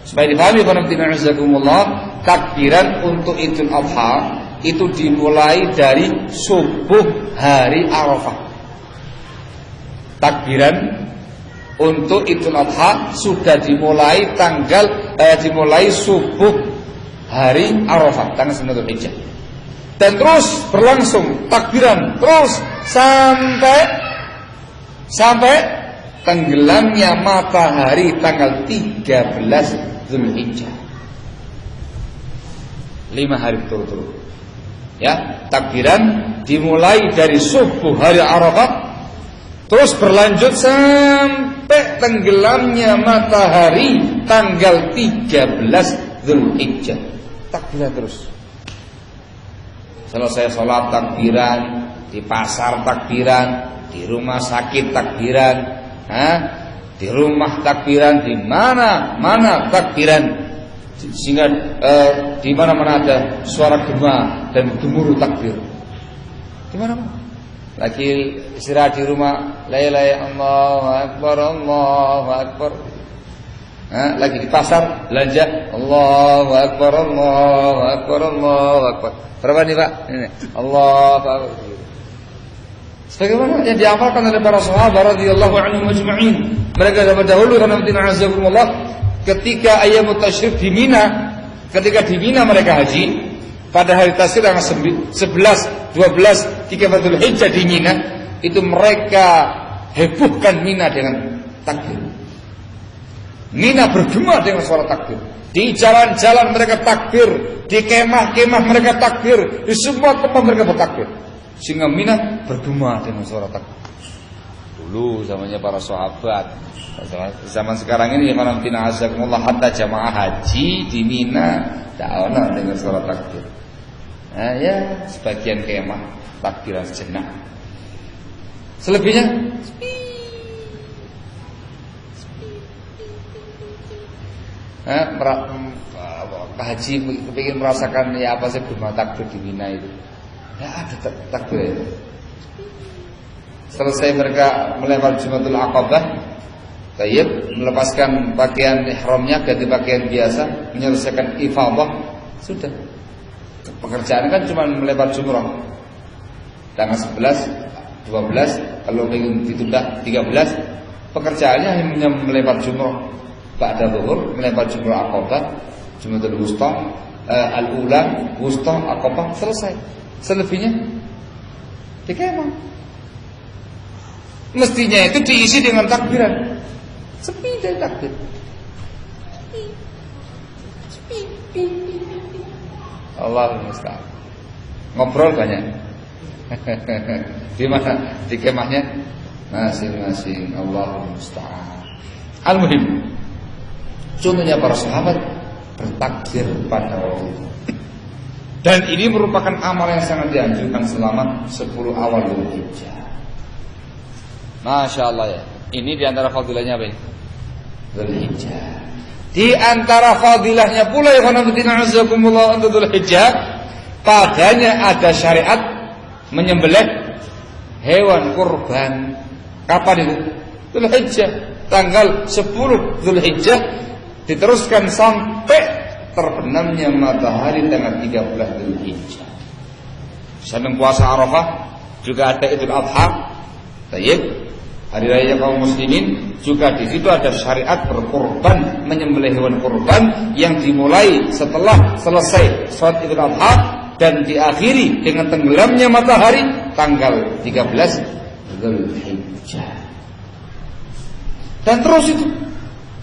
Supaya dipahami Alhamdulillah, takbiran untuk Idul Adha itu dimulai dari subuh hari Arafah. Takbiran untuk Idul Adha sudah dimulai dimulai subuh hari Arafah tanggal 9 Dzulhijjah. Dan terus berlangsung takbiran terus sampai tenggelamnya matahari tanggal 13 Dzulhijjah. 5 hari berturut-turut. Ya, takbiran dimulai dari subuh hari Arafah terus berlanjut sampai tenggelamnya matahari tanggal 13 Dzulhijjah. Takbiran terus. Selesai sholat takbiran, di pasar takbiran, di rumah sakit takbiran, di rumah takbiran, di mana-mana takbiran. Sehingga di mana-mana ada suara gema dan gemuruh takbir. Di mana-mana. Lagi istirahat di rumah, la ilaha illallah, Allahu akbar. Lagi di pasar belanja, Allahu akbar, Allahu akbar, Allahu akbar. Berapa nih Pak? Ini. Allahu akbar. Sebagaimana yang dihafalkan oleh para sahabat radhiyallahu anhum ajma'in. Mereka zaman dahulu karena ketika ayyamut tasyrik di Mina, ketika di Mina mereka haji pada hari tasyrik tanggal 11, 12, 13 Dzulhijjah di Mina, itu mereka hebohkan Mina dengan takbir. Mina bergema dengan suara takbir. Di jalan-jalan mereka takbir, di kemah-kemah mereka takbir, di semua tempat mereka bertakbir. Sehingga Mina bergema dengan suara takbir. Dulu zamannya para sahabat. Zaman sekarang ini Alhamdulillah hatta jamaah haji di Mina ta'awna dengan suara takbir. Ya sebagian kemah takbiran sejenak. Selebihnya haji ingin merasakan ya apa sih gema takbir di Mina itu. Ya ada takbir itu. Selesai mereka melempar Jumratul Aqabah, tayyib, melepaskan pakaian ihramnya ganti pakaian biasa, menyelesaikan ifadah, sudah. Pekerjaan kan cuma melempar jumrah. Tanggal 11, 12, kalau ingin ditunda 13, pekerjaannya hanya melempar jumrah. Ba'da zuhur melempar jumrah Aqabah, Jumratul Wusta, Al-Ula, Wusta, Aqabah, selesai. Selebihnya di kemah. Mestinya itu diisi dengan takbiran. Sepi dari takbir. Allahul musta'an. Ngobrol banyak. Di mana? Di kemahnya masing-masing. Allahul musta'an. Al-muhim, contohnya para sahabat bertakbir pada waktu itu. Dan ini merupakan amal yang sangat dianjurkan selama 10 awal Dzulhijjah. Masya Allah ya. Ini diantara fadilahnya apa ini? Dzulhijjah. Di antara fadilahnya pula ya untuk Dzulhijjah, padanya ada syariat menyembelih hewan kurban. Kapan itu? Dzulhijjah. Tanggal 10 Dzulhijjah diteruskan sampai terbenamnya matahari tanggal 13 Dzulhijjah. Samping puasa Arafah juga ada Idul Adha. Tayyib, hari raya kaum muslimin, juga di situ ada syariat berkurban, menyembelih hewan kurban yang dimulai setelah selesai salat Idul Adha dan diakhiri dengan tenggelamnya matahari tanggal 13 Dzulhijjah. Dan terus itu,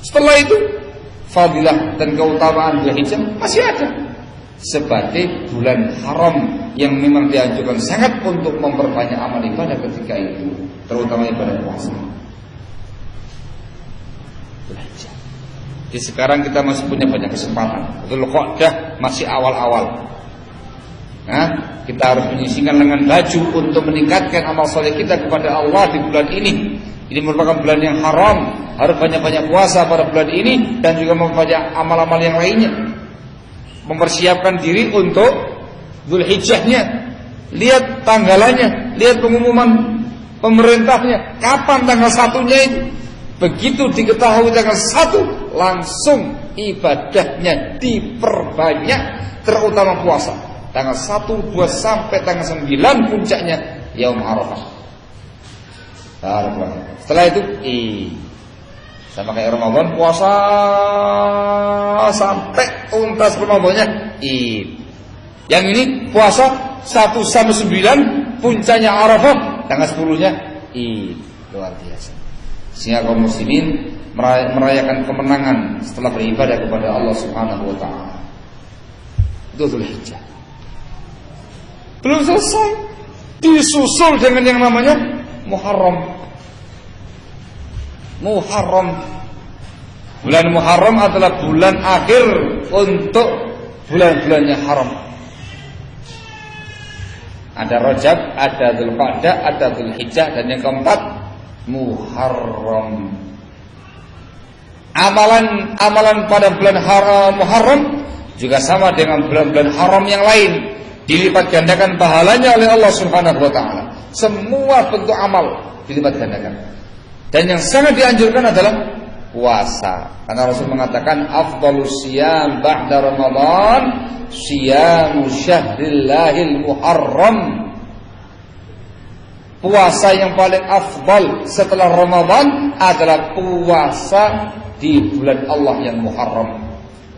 setelah itu fadilah dan keutamaan Dzulhijjah masih ada sebagai bulan haram yang memang dianjurkan sangat untuk memperbanyak amal ibadah ketika itu, terutama ibadah puasa. Dzulhijjah. Di sekarang kita masih punya banyak kesempatan. Dzulqa'dah masih awal-awal. Kita harus menyisihkan lengan baju untuk meningkatkan amal soleh kita kepada Allah di bulan ini. Ini merupakan bulan yang haram, harus banyak-banyak puasa pada bulan ini dan juga memperbanyak amal-amal yang lainnya. Mempersiapkan diri untuk Dzulhijjahnya. Lihat tanggalannya, lihat pengumuman pemerintahnya, kapan tanggal 1-nya itu. Begitu diketahui tanggal 1, langsung ibadahnya diperbanyak, terutama puasa. Tanggal 1, 2 sampai tanggal 9 puncaknya Yaum Arafah. Setelah itu sama kayak Ramadan, puasa sampai tuntas Ramadannya Yang ini puasa 1 sampai 9, puncaknya Arafah, tanggal 10-nya luar biasa. Sehingga kaum muslimin merayakan kemenangan setelah beribadah kepada Allah Subhanahu wa taala. Itu Dzulhijjah. Belum selesai, disusul dengan yang namanya Muharram. Bulan Muharram adalah bulan akhir untuk bulan-bulannya haram. Ada Rajab, ada Dzulqa'dah, ada Dzulhijjah, dan yang keempat Muharram. Amalan pada bulan Muharram juga sama dengan bulan-bulan haram yang lain, dilipat gandakan pahalanya oleh Allah Subhanahu wa taala. Semua bentuk amal dilipat gandakan. Dan yang sangat dianjurkan adalah puasa. Karena Rasul mengatakan afdhalus siyam ba'da Ramadan siyamu syahrillahil muharram. Puasa yang paling afdal setelah Ramadan adalah puasa di bulan Allah yang Muharram.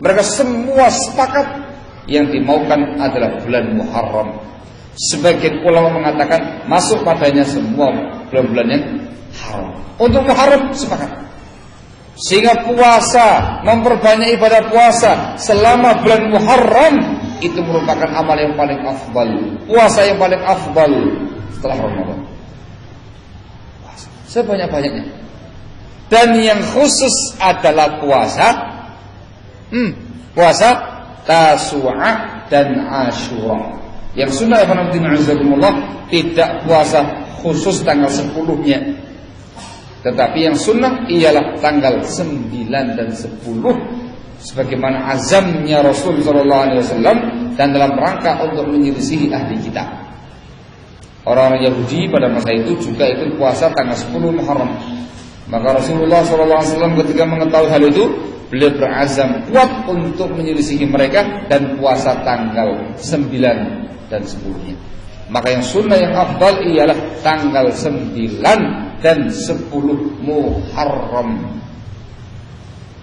Mereka semua sepakat yang dimaukan adalah bulan Muharram. Sebagian ulama mengatakan masuk padanya semua bulan-bulan yang haram. Untuk Muharram sepakat. Sehingga puasa, memperbanyak ibadah puasa selama bulan Muharram itu merupakan amal yang paling afdal. Puasa yang paling afdal setelah Ramadan. Puasa sebanyak-banyaknya. Dan yang khusus adalah puasa Tasu'ah dan Asyura. Yang sunnah tidak puasa khusus tanggal 10-nya. Tetapi yang sunnah ialah tanggal 9 dan 10 sebagaimana azamnya Rasul SAW dan dalam rangka untuk menyelisihi ahli kitab. Orang-orang Yahudi pada masa itu juga ikut puasa tanggal 10 Muharram. Maka Rasulullah SAW ketika mengetahui hal itu, beliau berazam kuat untuk menyelisihi mereka dan puasa tanggal 9 dan 10-nya. Maka yang sunnah yang afdal ialah tanggal 9 dan 10 Muharram.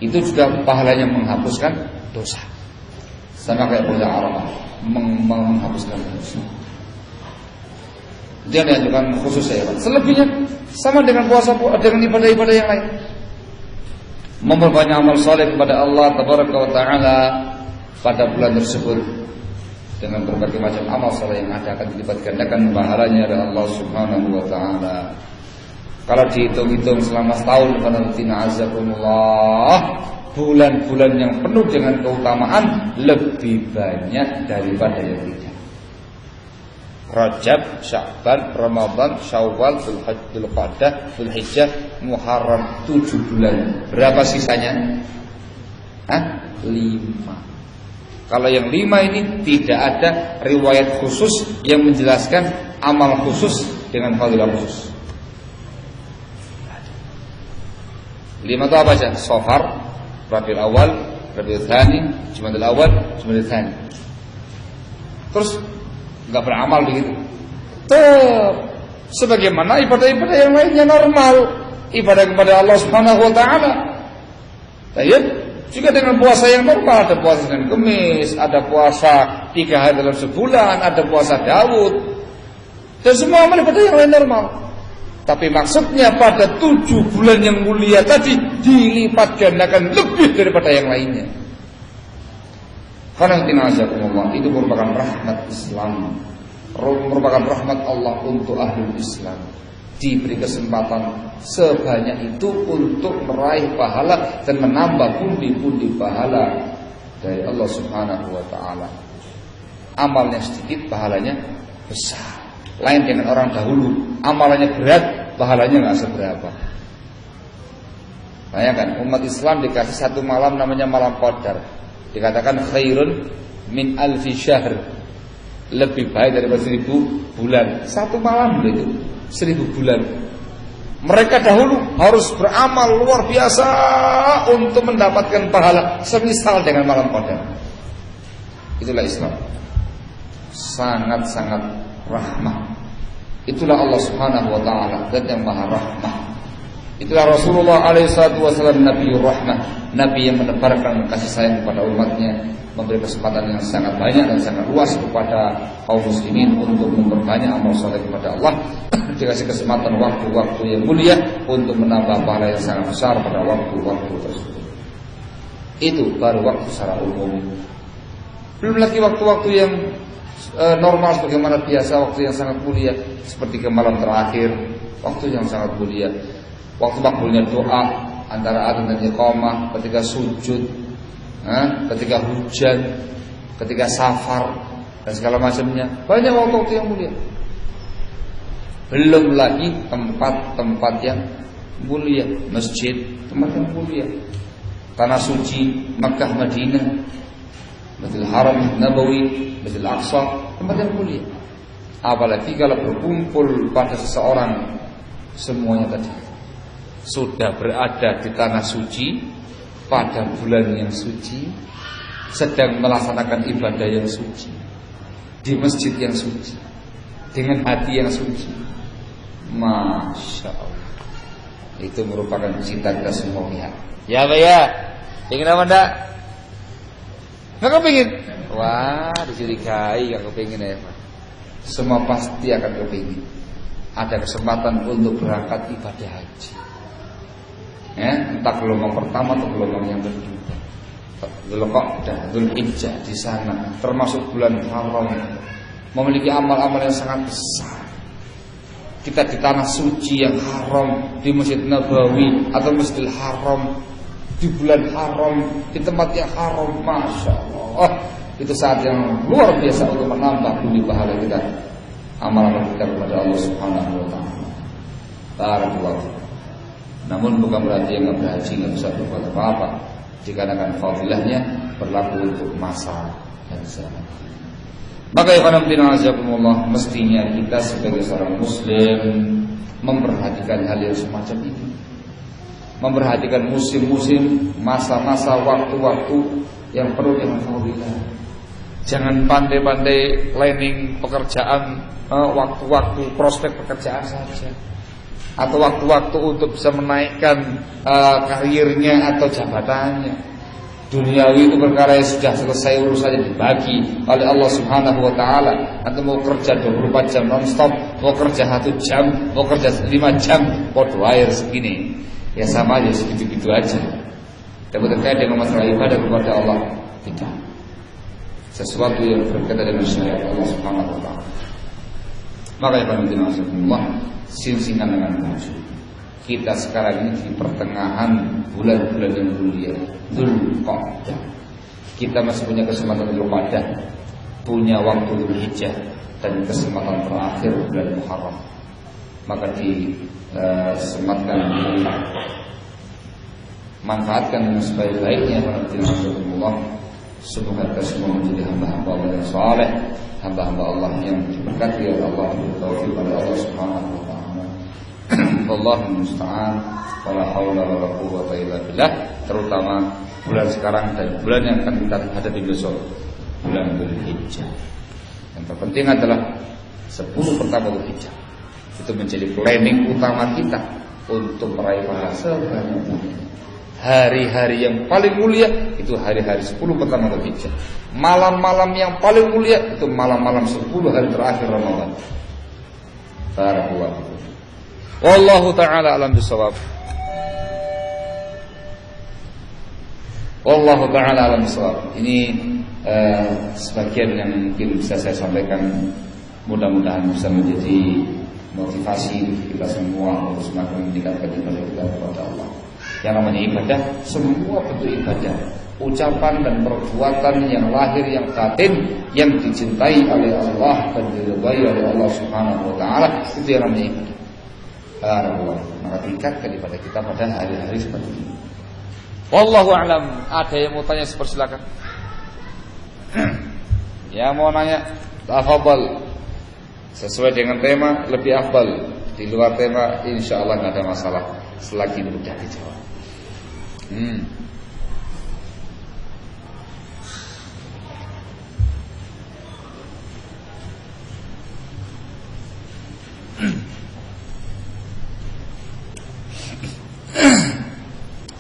Itu juga pahalanya menghapuskan dosa. Sama kayak puasa Arafah, menghapuskan dosa. Dia dianjurkan khusus saya. Selebihnya sama dengan puasa, dengan ibadah-ibadah yang lain. Memperbanyak amal saleh kepada Allah Tabaraka wa Ta'ala pada bulan tersebut dengan berbagai macam amal saleh yang ada akan dilipat gandakan pahalanya oleh Allah Subhanahu wa Ta'ala. Kalau dihitung-hitung selama setahun bulan-bulan yang penuh dengan keutamaan lebih banyak daripada yang tidak. Rajab, Sya'ban, Ramadan, Syawal, Dzulqa'dah, Dzulhijjah, Muharram, 7 bulan. Berapa sisanya? 5. Kalau yang 5 ini tidak ada riwayat khusus yang menjelaskan amal khusus dengan fadilah khusus. 5 itu apa saja? Safar, Rabiul Awal, Rabiul Tsani, Jumadil Awal, Jumadil Tsani. Terus enggak beramal begitu. Sebagaimana ibadah-ibadah yang lainnya normal, ibadah kepada Allah Subhanahu wa taala. Baik, juga dengan puasa yang normal, ada puasa Senin Kamis, ada puasa 3 hari dalam sebulan, ada puasa Daud. Dan semua amal ibadah yang lain normal. Tapi maksudnya pada 7 bulan yang mulia tadi dilipat gandakan lebih daripada yang lainnya. Karena itu merupakan rahmat Islam, merupakan rahmat Allah untuk ahli Islam. Diberi kesempatan sebanyak itu untuk meraih pahala dan menambah pundi-pundi pahala dari Allah Subhanahu wa Ta'ala. Amalnya sedikit, pahalanya besar. Lain dengan orang dahulu, amalannya berat, pahalanya nggak seberapa. Bayangkan umat Islam dikasih satu malam namanya malam Qadar. Dikatakan khairun min alfi syahr. Lebih baik daripada 1000 bulan. Satu malam itu 1000 bulan. Mereka dahulu harus beramal luar biasa untuk mendapatkan pahala semisal dengan malam Qadar. Itulah Islam. Sangat-sangat rahmah. Itulah Allah Subhanahu wa taala, zat yang maha rahmah. Itulah Rasulullah SAW, Nabiur Rahmah, Nabi yang menebarkan kasih sayang kepada umatnya, memberi kesempatan yang sangat banyak dan sangat luas kepada kaum muslimin untuk memperbanyak amal saleh kepada Allah. Dikasih kesempatan waktu-waktu yang mulia untuk menambah pahala yang sangat besar pada waktu-waktu tersebut. Itu baru waktu secara umum. Belum lagi waktu-waktu yang normal sebagaimana biasa, waktu yang sangat mulia seperti ke malam terakhir, waktu yang sangat mulia. Waktu makbulnya doa antara adzan dan iqamah, ketika sujud, ketika hujan, ketika safar dan segala macamnya. Banyak waktu-waktu yang mulia. Belum lagi tempat-tempat yang mulia, masjid, tempat yang mulia, tanah suci Makkah, Madinah, Masjidil Haram, Nabawi, Masjidil Aqsa, tempat yang mulia. Apalagi kalau berkumpul pada seseorang semuanya tadi sudah berada di tanah suci pada bulan yang suci, sedang melaksanakan ibadah yang suci di masjid yang suci dengan hati yang suci. Masya Allah, itu merupakan cita kita semua pihak. Ya Pak ya, ingin apa enggak? Nggak kepingin? Wah, dicurigai nggak kepingin ya Pak. Semua pasti akan kepingin ada kesempatan untuk berangkat ibadah haji. Entah gelombang pertama atau gelombang yang kedua. Dzulqa'dah, Dzulhijjah di sana termasuk bulan haram, memiliki amal-amal yang sangat besar. Kita di tanah suci yang haram, di Masjid Nabawi atau Masjidil Haram, di bulan haram, di tempat yang haram, Masya Allah. Itu saat yang luar biasa untuk menambah budi pahala kita, amal-amal kita kepada Allah Subhanahu wa taala. Barakallahu. Namun bukan berarti yang nggak berhaji nggak bisa berbuat apa-apa. Dikarenakan fadilahnya berlaku untuk masa dan zaman. Maka ya khonamtina azakumullah, mestinya kita sebagai seorang muslim memperhatikan hal yang semacam ini. Memperhatikan musim-musim, masa-masa, waktu-waktu yang perlu dengan fadilah. Jangan pandai-pandai planning pekerjaan, waktu-waktu prospek pekerjaan saja, atau waktu-waktu untuk bisa menaikkan karirnya atau jabatannya. Duniawi itu perkara yang sudah selesai urusannya, dibagi oleh Allah Subhanahu wa taala. Atau mau kerja 24 jam non-stop, mau kerja 1 jam, mau kerja 5 jam, podo air segini. Ya sama aja, segitu-gitu aja. Tapi terkait dengan masalah ibadah kepada Allah, tidak. Sesuatu yang berkaitan dengan syariat Allah Subhanahu wa taala. Maka ya Allah, sing-singan dengan maju. Kita sekarang ini di pertengahan bulan-bulan yang mulia, Dzulqa'dah. Kita masih punya kesempatan Dzulqa'dah, punya waktu Dzulhijjah, dan kesempatan terakhir bulan Muharram. Maka disematkan, manfaatkan dengan sebaik-baiknya. Alhamdulillah, semoga kita semua menjadi hamba-hamba Allah yang saleh, hamba-hamba Allah yang diberkati oleh Allah, bertaufiq oleh Allah Subhanahu wa taala. Wallahu musta'an, wala haula wala quwwata illa billah. Terutama bulan sekarang dan bulan yang akan kita hadapi besok, bulan Dzulhijjah. Yang terpenting adalah 10 pertama Dzulhijjah. Itu menjadi planning utama kita untuk meraih pahala sebanyak-banyaknya. Hari-hari yang paling mulia itu hari-hari 10 pertama Dzulhijjah. Malam-malam yang paling mulia itu malam-malam 10 hari terakhir Ramadan. Barakallahu. Wallahu ta'ala alam bisawab. Wallahu ta'ala alam bisawab. Ini sebagian yang mungkin bisa saya sampaikan. Mudah-mudahan bisa menjadi motivasi kita semua untuk semakin meningkatkan ibadah kita kepada Allah. Yang namanya ibadah, semua bentuk ibadah, ucapan dan perbuatan yang lahir, yang batin, yang dicintai oleh Allah dan diridhai oleh Allah Subhanahu wa taala, itu yang namanya ibadah. Maka tingkatkan ibadah kita pada hari-hari seperti ini. Wallahu a'lam. Ada yang mau tanya, silakan. Ya mau nanya, tafadhal. Sesuai dengan tema lebih afdal. Di luar tema insyaallah enggak ada masalah selagi mudah dijawab.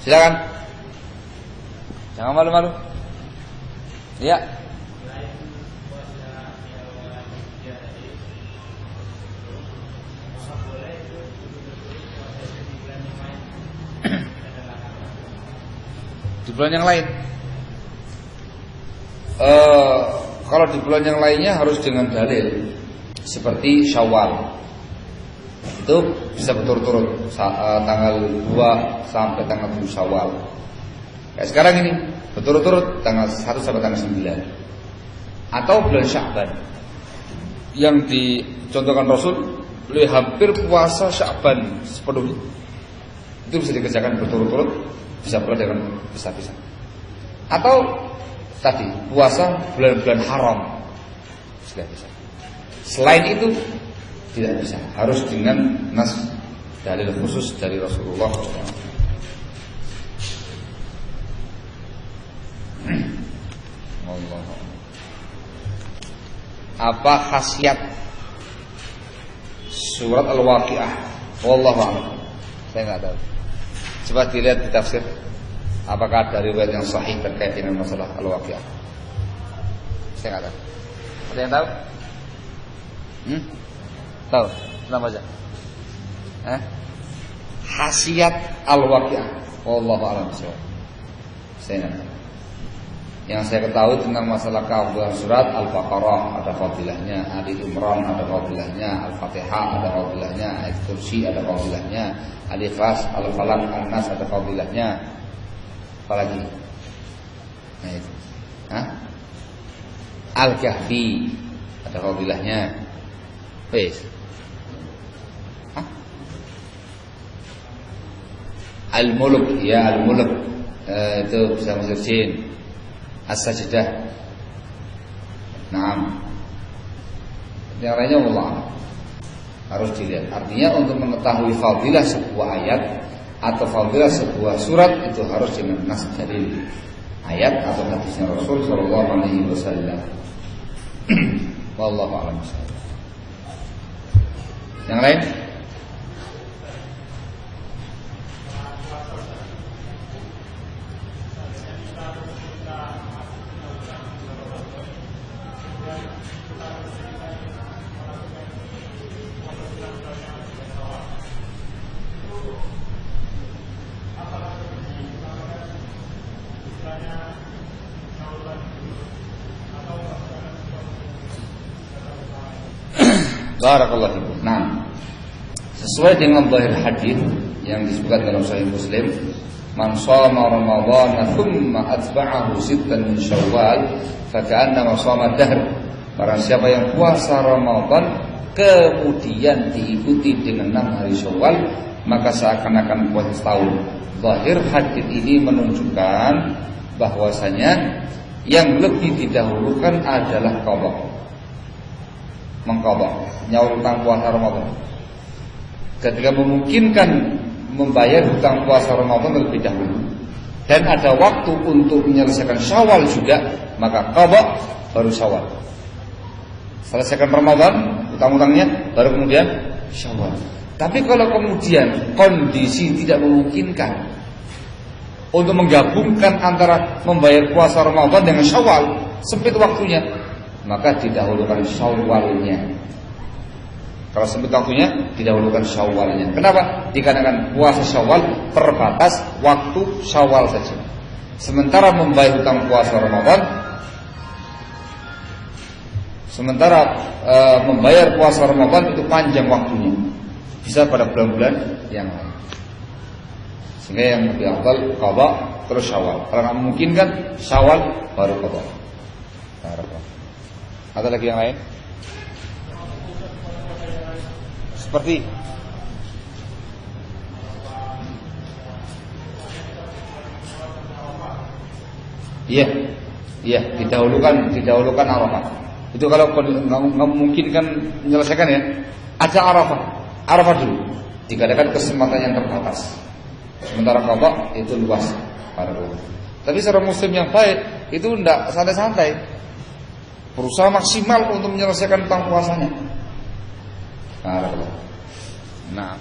Silakan. Jangan malu-malu. Ya. Di bulan yang lain. Kalau di bulan yang lainnya harus dengan dalil. Seperti Syawal. Itu bisa berturut-turut tanggal 2 sampai tanggal 7 Syawal. Kayak sekarang ini berturut-turut tanggal 1 sampai tanggal 9. Atau bulan Sya'ban. Yang dicontohkan Rasul, beliau hampir puasa Sya'ban sepenuhnya. Itu bisa dikerjakan berturut-turut, bisa pula dengan pisah-pisah. Atau tadi puasa bulan-bulan haram sudah bisa. Selain itu tidak bisa, harus dengan nas dalil khusus dari Rasulullah SAW. Apa khasiat surat Al-Waqiah? Wallahu a'lam. Saya nggak tahu. Coba dilihat di tafsir. Apakah ada riwayat yang sahih terkait dengan masalah Al-Waqiah? Saya nggak tahu. Ada yang tahu? Tahu? Kenapa aja? Khasiat Al-Waqiah. Wallahu a'lam. Saya nggak tahu. Yang saya ketahui tentang masalah keafdalan surat Al-Baqarah ada fadilahnya, Ali Imran ada fadilahnya, Al-Fatihah ada fadilahnya, Ayat Kursi ada fadilahnya, Al-Ikhlas, Al-Falaq, An-Nas ada fadilahnya. Apalagi? Nah itu. Al-Kahfi ada fadilahnya. Wes. Al-Mulk, ya Al-Mulk. Itu bisa masuk jin. As-Sajdah. Naam. Yang lainnya Allah harus dilihat. Artinya untuk mengetahui fadilah sebuah ayat atau fadilah sebuah surat itu harus dengan nas dalil ayat atau hadisnya Rasul sallallahu alaihi wasallam. Wallahu a'lam. Yang lain? Barakallahu fikum. Nah, sesuai dengan zahir hadis yang disebutkan dalam Sahih Muslim, man shoma Ramadhana thumma atba'ahu sittan min Syawal, fa ka'annama shoma dahr. Barang siapa yang puasa Ramadan kemudian diikuti dengan 6 hari Syawal, maka seakan-akan puasa setahun. Zahir hadis ini menunjukkan bahwasanya yang lebih didahulukan adalah qadha. Mengqadha, nyaur hutang puasa Ramadan. Ketika memungkinkan membayar hutang puasa Ramadan terlebih dahulu dan ada waktu untuk menyelesaikan Syawal juga, maka qadha baru Syawal. Selesaikan Ramadan, hutang-hutangnya baru kemudian Syawal. Tapi kalau kemudian kondisi tidak memungkinkan untuk menggabungkan antara membayar puasa Ramadan dengan Syawal, sempit waktunya, maka didahulukan Syawalnya. Kalau sempit waktunya, didahulukan Syawalnya. Kenapa? Dikarenakan puasa Syawal terbatas waktu Syawal saja. Sementara membayar hutang puasa Ramadan, membayar puasa Ramadan itu panjang waktunya, bisa pada bulan-bulan yang lain. Sehingga yang lebih afdal qadha terus Syawal. Kalau nggak memungkinkan Syawal baru qadha. Ada lagi yang lain? Seperti Iya, iya, didahulukan Arafah. Itu kalau nggak mungkin kan menyelesaikan ya, ajak Arafah dulu. Dikarenakan kesempatan yang terbatas. Sementara qada itu luas para ulama. Tapi seorang muslim yang baik itu tidak santai-santai, berusaha maksimal untuk menyelesaikan tentang puasanya. Nah,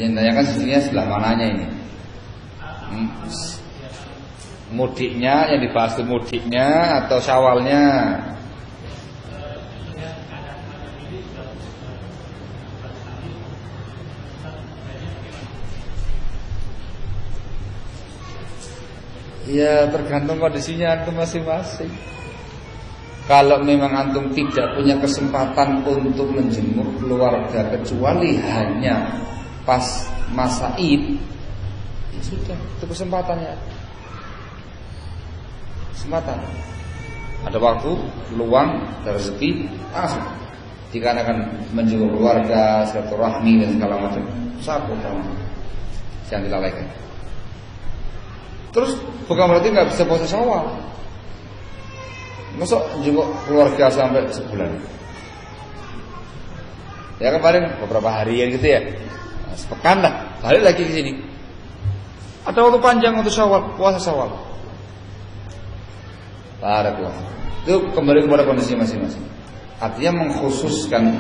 yang tanyakan sesungguhnya sebelah mananya ini? Mudiknya, yang dibahas itu mudiknya atau syawalnya? Ya tergantung kondisinya antum masing-masing. Kalau memang antum tidak punya kesempatan untuk menjenguk keluarga kecuali hanya pas masa Id, ya sudah, itu kesempatannya. Kesempatan. Ada waktu, luang, ada rezeki, langsung. Dikarenakan menjenguk keluarga, silaturahmi dan segala macam, satu tahun jangan dilalaikan. Terus bukan berarti nggak bisa puasa Syawal. Masuk jenguk keluarga sampai sebulan. Ya kemarin beberapa harian gitu ya. Sepekan lah, balik lagi ke sini. Ada waktu panjang untuk Syawal, puasa Syawal. Barakallah. Itu kembali kepada kondisi masing-masing. Artinya mengkhususkan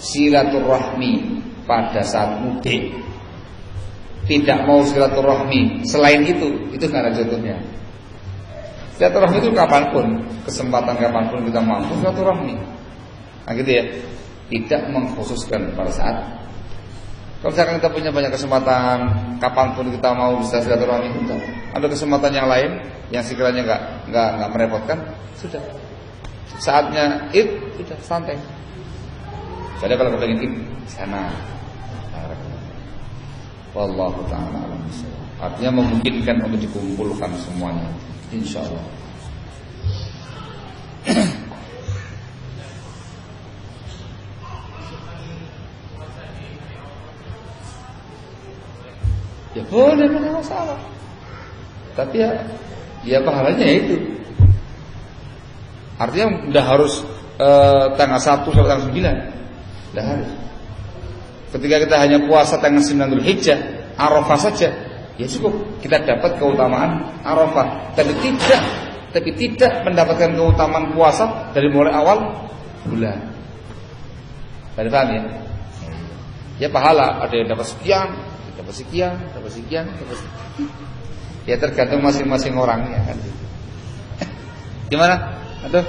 silaturahmi pada saat mudik. Tidak mau silaturahmi selain itu nggak ada contohnya. Silaturahmi itu kapanpun, kesempatan kapanpun kita mampu silaturahmi. Nah gitu ya. Tidak mengkhususkan pada saat. Kalau misalkan kita punya banyak kesempatan, kapanpun kita mau bisa silaturahmi, ada kesempatan yang lain yang sekiranya nggak merepotkan, sudah. Saatnya sudah santai. Jadi kalau kita ingin sana, wallahu ta'ala alam. Artinya memungkinkan untuk dikumpulkan semuanya, insyaallah. Ya boleh, tidak masalah. Tapi ya pahalanya itu. Artinya tidak harus tanggal 1 sampai tanggal 9. Tidak harus. Ketika kita hanya puasa tanggal 9 Dzulhijjah, Arafah saja, ya cukup kita dapat keutamaan Arafah. Tapi tidak mendapatkan keutamaan puasa dari mulai awal bulan. Pada paham ya? Ya pahala, ada yang dapat sekian, dapat sekian. Ya tergantung masing-masing orang ya kan. Gimana? Aduh.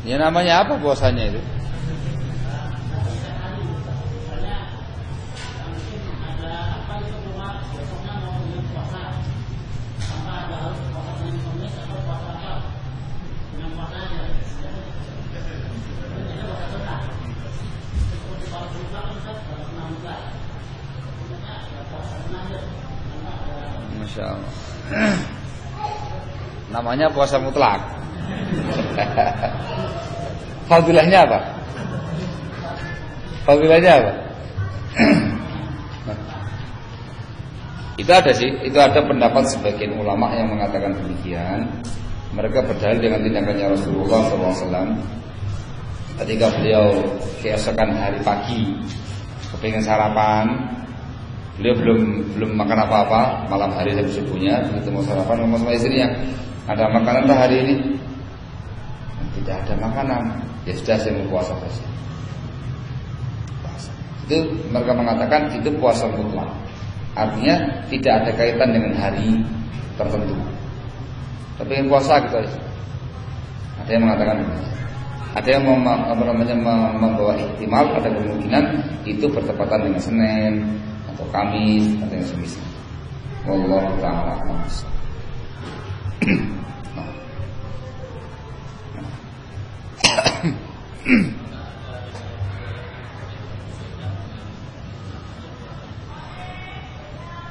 Ya namanya apa puasanya itu? Masya Allah. Namanya puasa mutlak. Fadilahnya apa? Itu ada pendapat sebagian ulama yang mengatakan demikian. Mereka berdalil dengan tindakannya Rasulullah SAW ketika beliau keesokan hari pagi kepingin sarapan, beliau belum makan apa-apa, malam hari sampai subuhnya begitu mau sarapan ngomong sama istrinya, ada makanan tak hari ini? Tidak ada makanan. Ya sudah, saya mau puasa saja. Itu mereka mengatakan itu puasa mutlak. Artinya tidak ada kaitan dengan hari tertentu. Tapi ingin puasa gitu aja. Ada yang mengatakan begitu. Ada yang membawa ihtimal, ada kemungkinan itu bertepatan dengan Senin atau Kamis atau yang semisal. Wallahu ta'ala a'lam.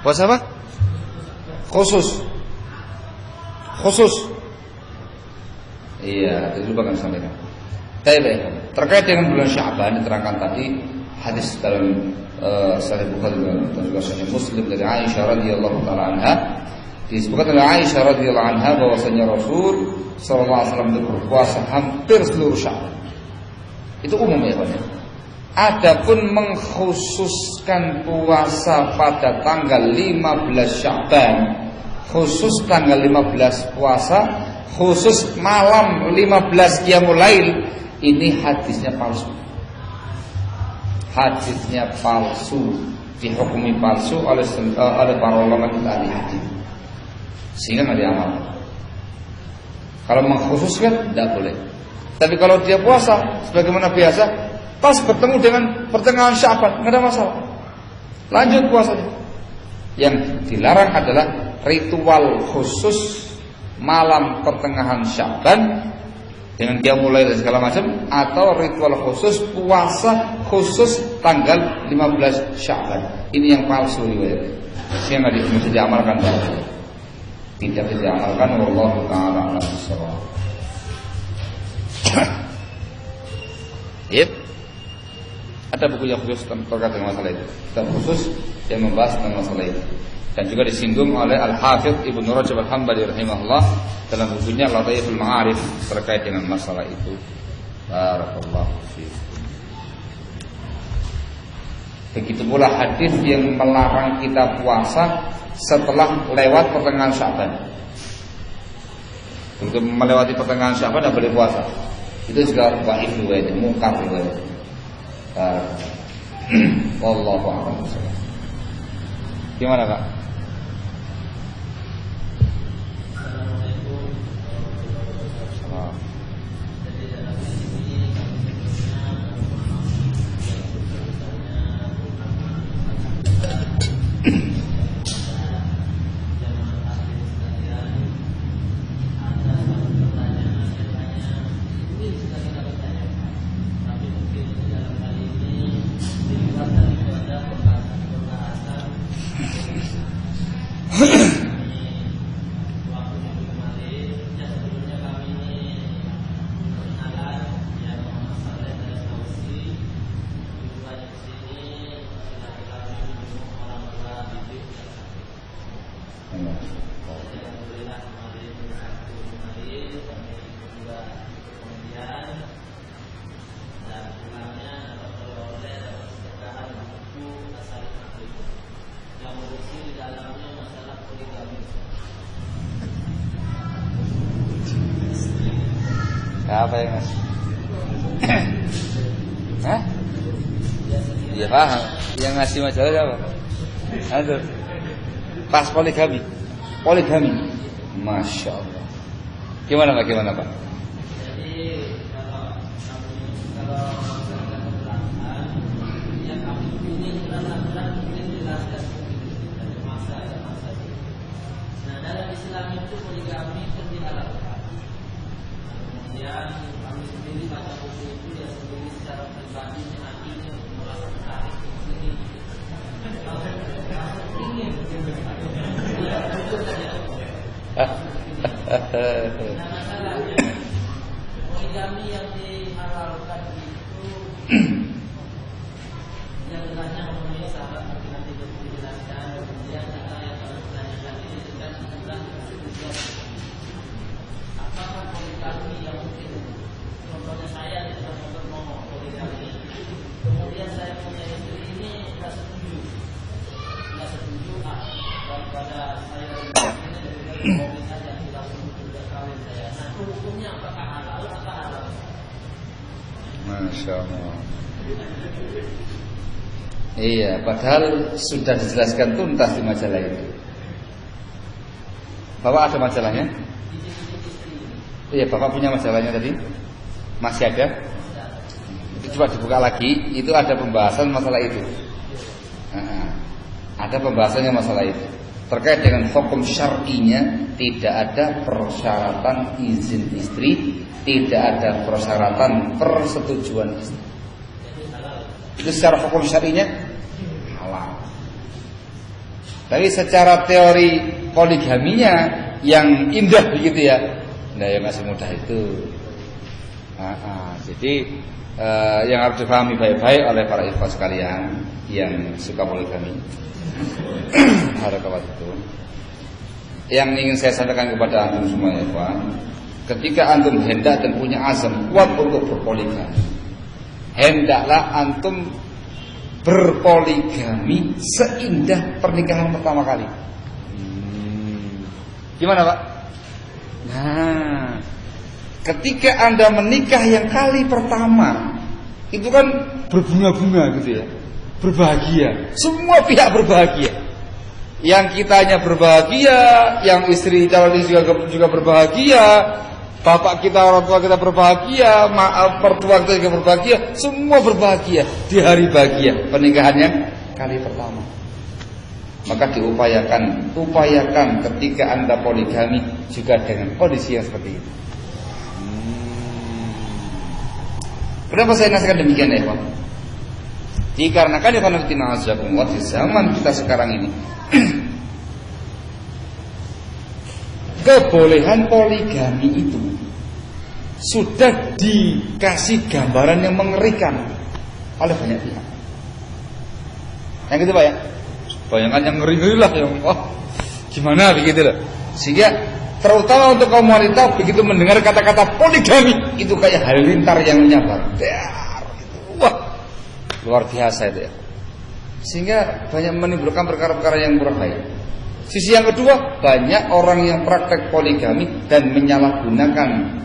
Puasa apa? Khusus. Iya, itu juga kami sampaikan. Terkait dengan bulan Sya'ban diterangkan tadi hadis dalam Sahih Bukhari dan juga Sahih Muslim dari Aisyah radhiyallahu taala anha. Disebutkan oleh Aisyah radhiyallahu anha bahwasanya Rasul sallallahu alaihi wasallam berpuasa hampir seluruh Sya'ban. Itu umum ya, Pak. Adapun mengkhususkan puasa pada tanggal 15 Sya'ban, khusus tanggal 15 puasa, khusus malam 15 Qiyamul Lail, ini hadisnya palsu. Hadisnya palsu, dihukumi palsu oleh para ulama ahli hadis. Sehingga nggak diamalkan. Kalau mengkhususkan tidak boleh. Tapi kalau dia puasa sebagaimana biasa, pas bertemu dengan pertengahan Sya'ban, nggak ada masalah. Lanjut puasanya. Yang dilarang adalah ritual khusus malam pertengahan Sya'ban dengan dia mulai dan segala macam, atau ritual khusus puasa khusus tanggal 15 Sya'ban. Ini yang palsu riwayatnya. Sehingga tidak diamalkan. Tidak diamalkan. Wallahu ta'ala a'lam bishawab. Yep. Ada buku yang khusus terkait dengan masalah itu. Kitab khusus yang membahas tentang masalah itu. Dan juga disinggung oleh Al-Hafidz Ibnu Rajab Al-Hambali rahimahullah dalam bukunya Lataiful Ma'arif terkait dengan masalah itu. Barakallahu fiikum. Begitu pula hadis yang melarang kita puasa setelah lewat pertengahan Sya'ban. Untuk melewati pertengahan Sya'ban tidak boleh puasa. Itu juga dhaif riwayatnya, mungkar riwayatnya. Wallahu a'lam. Gimana, Pak? Apa yang ngasih? Hah? Iya paham. Yang ngasih majalah siapa? Aduh. Pas poligami. Masya Allah. Gimana Pak? Jadi kalau yang kami ini jelas-jelas dijelaskan dari masa. Nah, dalam Islam itu poligami itu dihalalkan. Kemudian kami sendiri baca buku itu ya sendiri secara pribadi hatinya merasa tertarik ke sini. Ingin masalahnya poligami yang dihalalkan itu yang dengannya memenuhi syarat nanti dijelaskan. Kemudian kata yang kami tanyakan ini juga apakah poligami yang mungkin contohnya saya tidak mau poligami, kemudian saya punya istri ini tidak setuju daripada saya ini saja tidak sudah kawin saya. Nah, hukumnya apakah halal atau haram? Masya Allah. Iya, padahal sudah dijelaskan tuntas di majalah itu. Bapak ada majalahnya? Iya, Bapak punya majalahnya tadi? Masih ada? Itu coba dibuka lagi, itu ada pembahasan masalah itu. Ada pembahasannya masalah itu. Terkait dengan hukum syar'inya, tidak ada persyaratan izin istri, tidak ada persyaratan persetujuan istri. Itu secara hukum syar'inya halal. Tapi secara teori poligaminya yang indah begitu ya, nah yang masih mudah itu. Jadi yang harus dipahami baik-baik oleh para ikhwan sekalian yang suka poligami. Harakat itu yang ingin saya sampaikan kepada antum semua ya Pak. Ketika antum hendak dan punya azam kuat untuk berpoligami, hendaklah antum berpoligami seindah pernikahan pertama kali. Gimana Pak? Nah, ketika Anda menikah yang kali pertama, itu kan berbunga-bunga gitu ya, berbahagia, semua pihak berbahagia. Yang kitanya berbahagia, yang istri calon istri juga berbahagia, bapak kita, orang tua kita berbahagia, mertua kita juga berbahagia, semua berbahagia di hari bahagia pernikahannya kali pertama. Maka upayakan ketika Anda poligami juga dengan kondisi yang seperti itu. Kenapa saya nasihatkan demikian ya Pak? Dikarenakan di zaman kita sekarang ini kebolehan poligami itu sudah dikasih gambaran yang mengerikan oleh banyak pihak. Yang gitu Pak ya, bayangkan yang ngeri-ngeri lah, yang gimana begitu loh. Sehingga terutama untuk kaum wanita begitu mendengar kata-kata poligami itu kayak halilintar yang menyabar. Wah, luar biasa itu ya. Sehingga banyak menimbulkan perkara-perkara yang kurang baik. Sisi yang kedua, banyak orang yang praktek poligami dan menyalahgunakan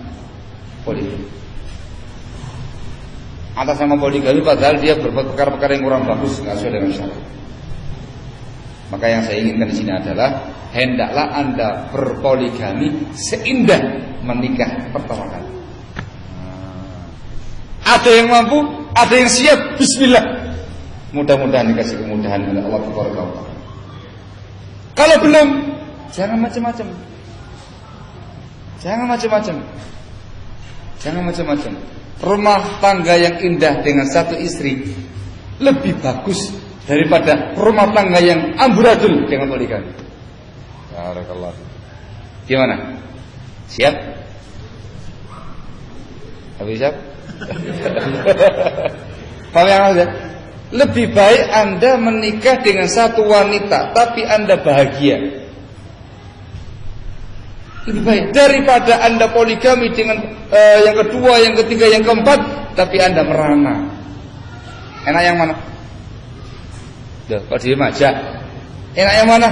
poligami. Atas nama poligami padahal dia berbuat perkara-perkara yang kurang bagus, nggak sesuai dengan syariat. Maka yang saya inginkan di sini adalah hendaklah Anda berpoligami seindah menikah pertama kali. Ada yang mampu, ada yang siap, bismillah. Mudah-mudahan dikasih kemudahan oleh Allah Subhanahu wa taala. Kalau belum, jangan macam-macam. Jangan macam-macam. Rumah tangga yang indah dengan satu istri lebih bagus daripada rumah tangga yang amburadul dengan poligami. Barakallah. Gimana? Siap? Habis siap? Paham yang ada? Lebih baik Anda menikah dengan satu wanita tapi Anda bahagia. Lebih baik daripada Anda poligami dengan yang kedua, yang ketiga, yang keempat tapi Anda merana. Enak yang mana? Loh, kok diem aja? Enak yang mana?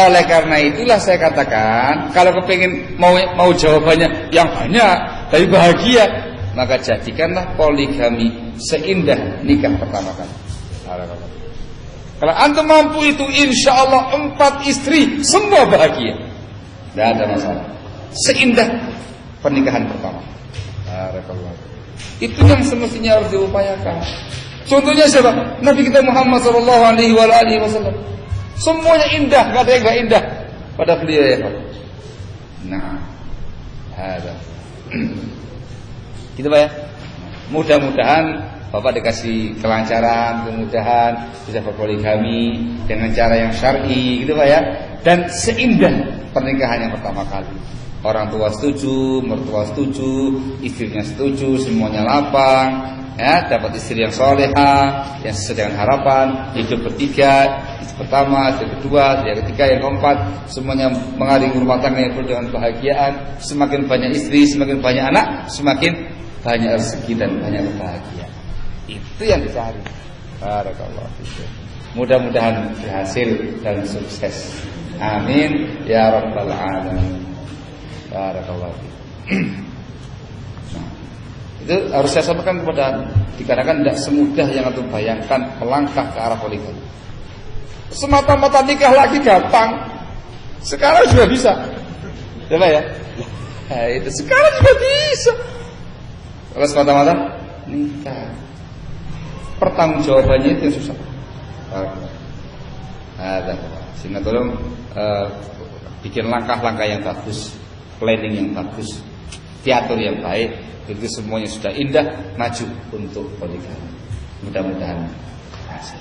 Oleh karena itulah saya katakan, kalau kepingin mau jawabannya yang banyak tapi bahagia, maka jadikanlah poligami seindah nikah pertama kali. Kalau antum mampu itu, insya Allah 4 istri semua bahagia, tidak ada masalah. Seindah pernikahan pertama. Itu yang semestinya harus diupayakan. Contohnya siapa? Nabi kita Muhammad SAW. Semuanya indah, gak ada yang gak indah pada beliau ya Pak. Nah, ada. Gitu Pak ya. Mudah-mudahan Bapak dikasih kelancaran, kemudahan bisa berpoligami dengan cara yang syar'i, gitu Pak ya. Dan seindah pernikahan yang pertama kali. Orang tua setuju, mertua setuju, istrinya setuju, semuanya lapang, ya, dapat istri yang solehah, yang sesuai dengan harapan, hidup bertiga, istri pertama, istri kedua, yang ketiga, yang keempat, semuanya mengaringi rumah tangga yang penuh dengan kebahagiaan. Semakin banyak istri, semakin banyak anak, semakin banyak rezeki dan banyak kebahagiaan. Itu yang dicari. Barakallahu fiikum. Mudah-mudahan berhasil dan sukses. Amin ya rabbal alamin. Barakallahu fiikum. Itu harus saya sampaikan kepada, dikarenakan tidak semudah yang antum bayangkan melangkah ke arah poligami. Semata-mata nikah lagi gampang. Sekarang sudah bisa. Ya Pak ya? Nah, itu sekarang juga bisa. Kalau semata-mata nikah, pertanggungjawabannya itu yang susah. Ada, sehingga tolong bikin langkah-langkah yang bagus, planning yang bagus, diatur yang baik, itu semuanya sudah indah, maju untuk poligami. Mudah-mudahan hasil.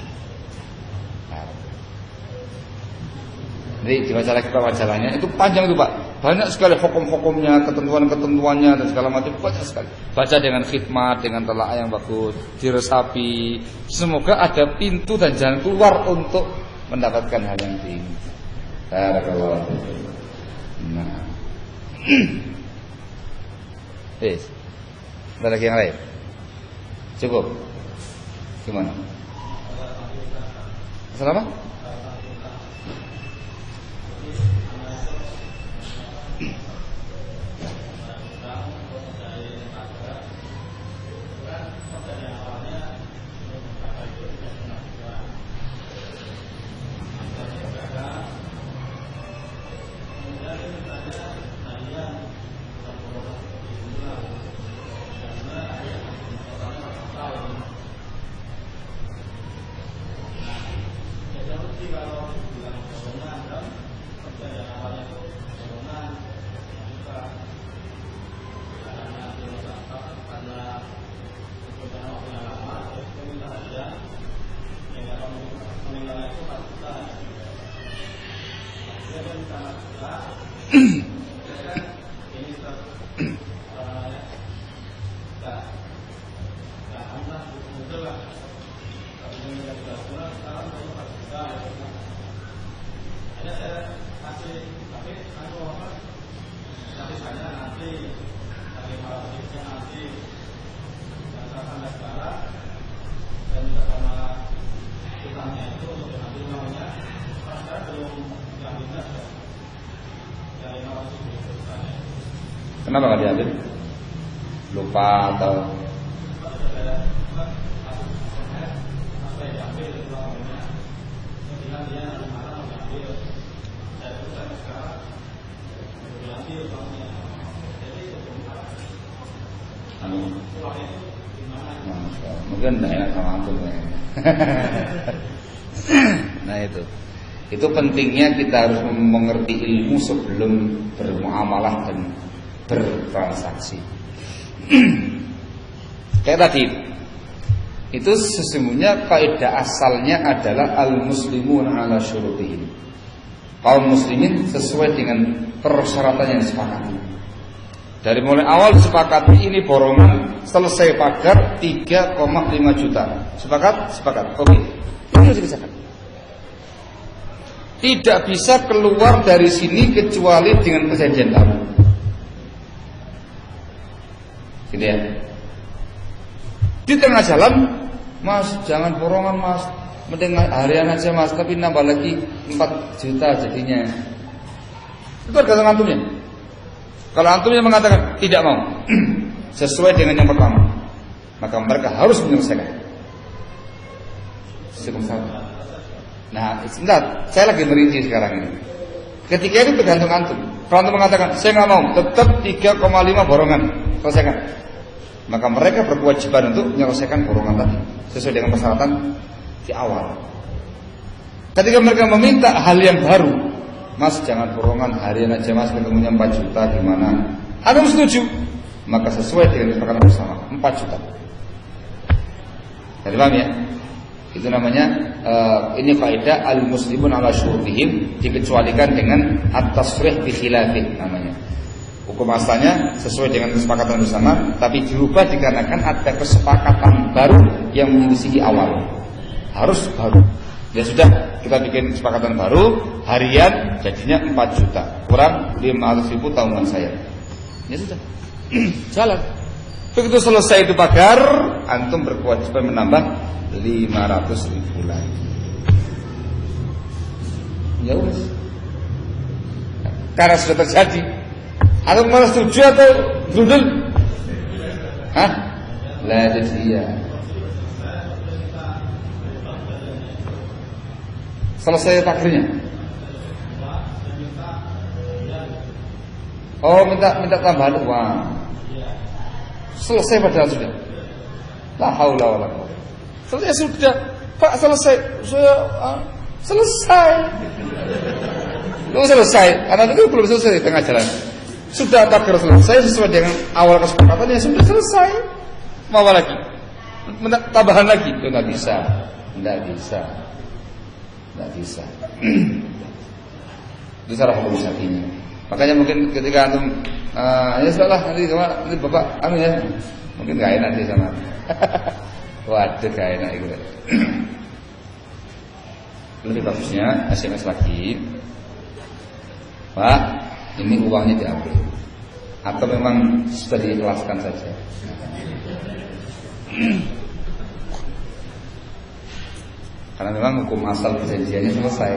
Jadi dibaca lagi majalahnya, itu panjang itu Pak, banyak sekali hukum-hukumnya, ketentuan-ketentuannya dan segala macam, banyak sekali. Baca dengan khidmat, dengan telaah yang bagus, diresapi. Semoga ada pintu dan jalan keluar untuk mendapatkan hal yang diinginkan. Barakallahu fiik. Nah, ada lagi yang lain? Cukup? Gimana? Masalah apa? Kenapa nggak diambil? Lupa atau? Mungkin tidak enak sama antum ya. Nah itu pentingnya kita harus mengerti ilmu sebelum bermuamalah dan bertransaksi. Kayak tadi, itu sesungguhnya kaidah asalnya adalah al-muslimun ala syurutihim. Kaum muslimin sesuai dengan persyaratan yang disepakati. Dari mulai awal disepakati ini borongan, selesai pagar 3,5 juta. Sepakat? Sepakat. Oke. Ini harus disepakati. Tidak bisa keluar dari sini kecuali dengan perjanjian baru. Gitu ya. Di tengah jalan, Mas, jangan borongan Mas, mending harian aja Mas, tapi nambah lagi 4 juta jadinya. Itu tergantung antumnya. Kalau antumnya mengatakan tidak mau sesuai dengan yang pertama, maka mereka harus menyelesaikan. Nah, sebentar, saya lagi merinci sekarang ini. Ketika itu tergantung antum. Kalau antum mengatakan saya nggak mau, tetap 3,5 borongan, selesaikan. Maka mereka berkewajiban untuk menyelesaikan borongan tadi sesuai dengan persyaratan di awal. Ketika mereka meminta hal yang baru, Mas jangan borongan, harian aja Mas, ketemunya 4 juta gimana? Antum setuju? Maka sesuai dengan kesepakatan bersama 4 juta. Jadi paham ya? Itu namanya ini kaidah al-muslimun ala syurutihim, dikecualikan dengan at-tasrih bi khilafih namanya. Hukum asalnya sesuai dengan kesepakatan bersama, tapi dirubah dikarenakan ada kesepakatan baru yang menyelisihi awal. Harus baru. Ya sudah, kita bikin kesepakatan baru, harian jadinya 4 juta, kurang 500.000 tahunan saya. Ya sudah. Jalan. Begitu selesai itu pagar, antum berkewajiban menambah 500.000 lagi. Ya wes. Karena sudah terjadi. Atau malah setuju atau grundel? Hah? Lah itu dia. Selesai pagarnya. Oh, minta tambahan uang. Selesai padahal sudah. La haula wala quwwata. Selesai sudah. Pak, selesai. Selesai. Belum selesai. Karena itu belum selesai di tengah jalan. Sudah takdir selesai sesuai dengan awal kesepakatan ya sudah selesai. Mau apa lagi? Minta tambahan lagi? Itu nggak bisa. Nggak bisa. Itu salah hukum syar'inya. Makanya mungkin ketika antum ya sudahlah nanti Bapak ya. Mungkin enggak enak di sana. Waduh, enggak enak itu. Lebih bagusnya SMS lagi. Pak, ini uangnya diambil. Atau memang sudah diikhlaskan saja. Karena memang hukum asal perjanjiannya selesai.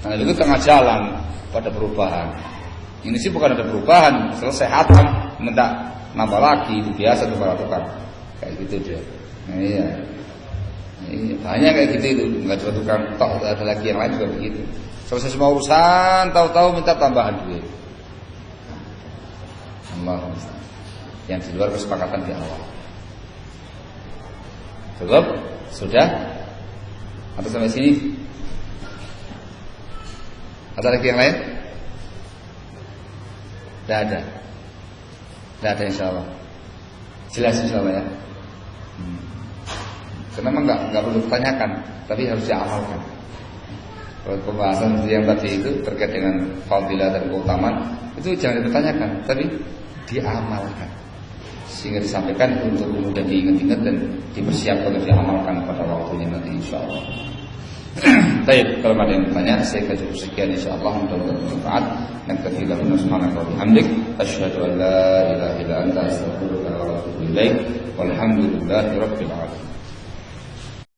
Nah itu tengah jalan pada perubahan. Ini sih bukan ada perubahan, selesai hatam, minta nambah lagi, itu biasa tuh para tukang. Kayak gitu dia. Nah, iya. Ini banyak kayak gitu itu, nggak cuma tukang tok, ada lagi yang lain juga begitu. Selesai semua urusan, tahu-tahu minta tambahan duit. Allah, yang di luar kesepakatan di awal. Cukup? Sudah? Atau sampai sini? Ada lagi yang lain? Tidak ada insya Allah. Jelas insya Allah ya. Karena memang nggak perlu ditanyakan, tapi harus diamalkan. Kalau pembahasan yang tadi itu terkait dengan fadilah dan keutamaan itu jangan dipertanyakan, tapi diamalkan. Sehingga disampaikan untuk kemudian diingat-ingat dan dipersiapkan untuk diamalkan pada waktunya nanti insya Allah. Baik, kalau ada yang bertanya, saya akan cukup sekian insyaallah, mudah-mudahan bermanfaat. Naktafi lahuna subhanaka wa bihamdik, asyhadu an la ilaha illa anta, astaghfiruka wa atubu ilaik. Walhamdulillahi rabbil alamin.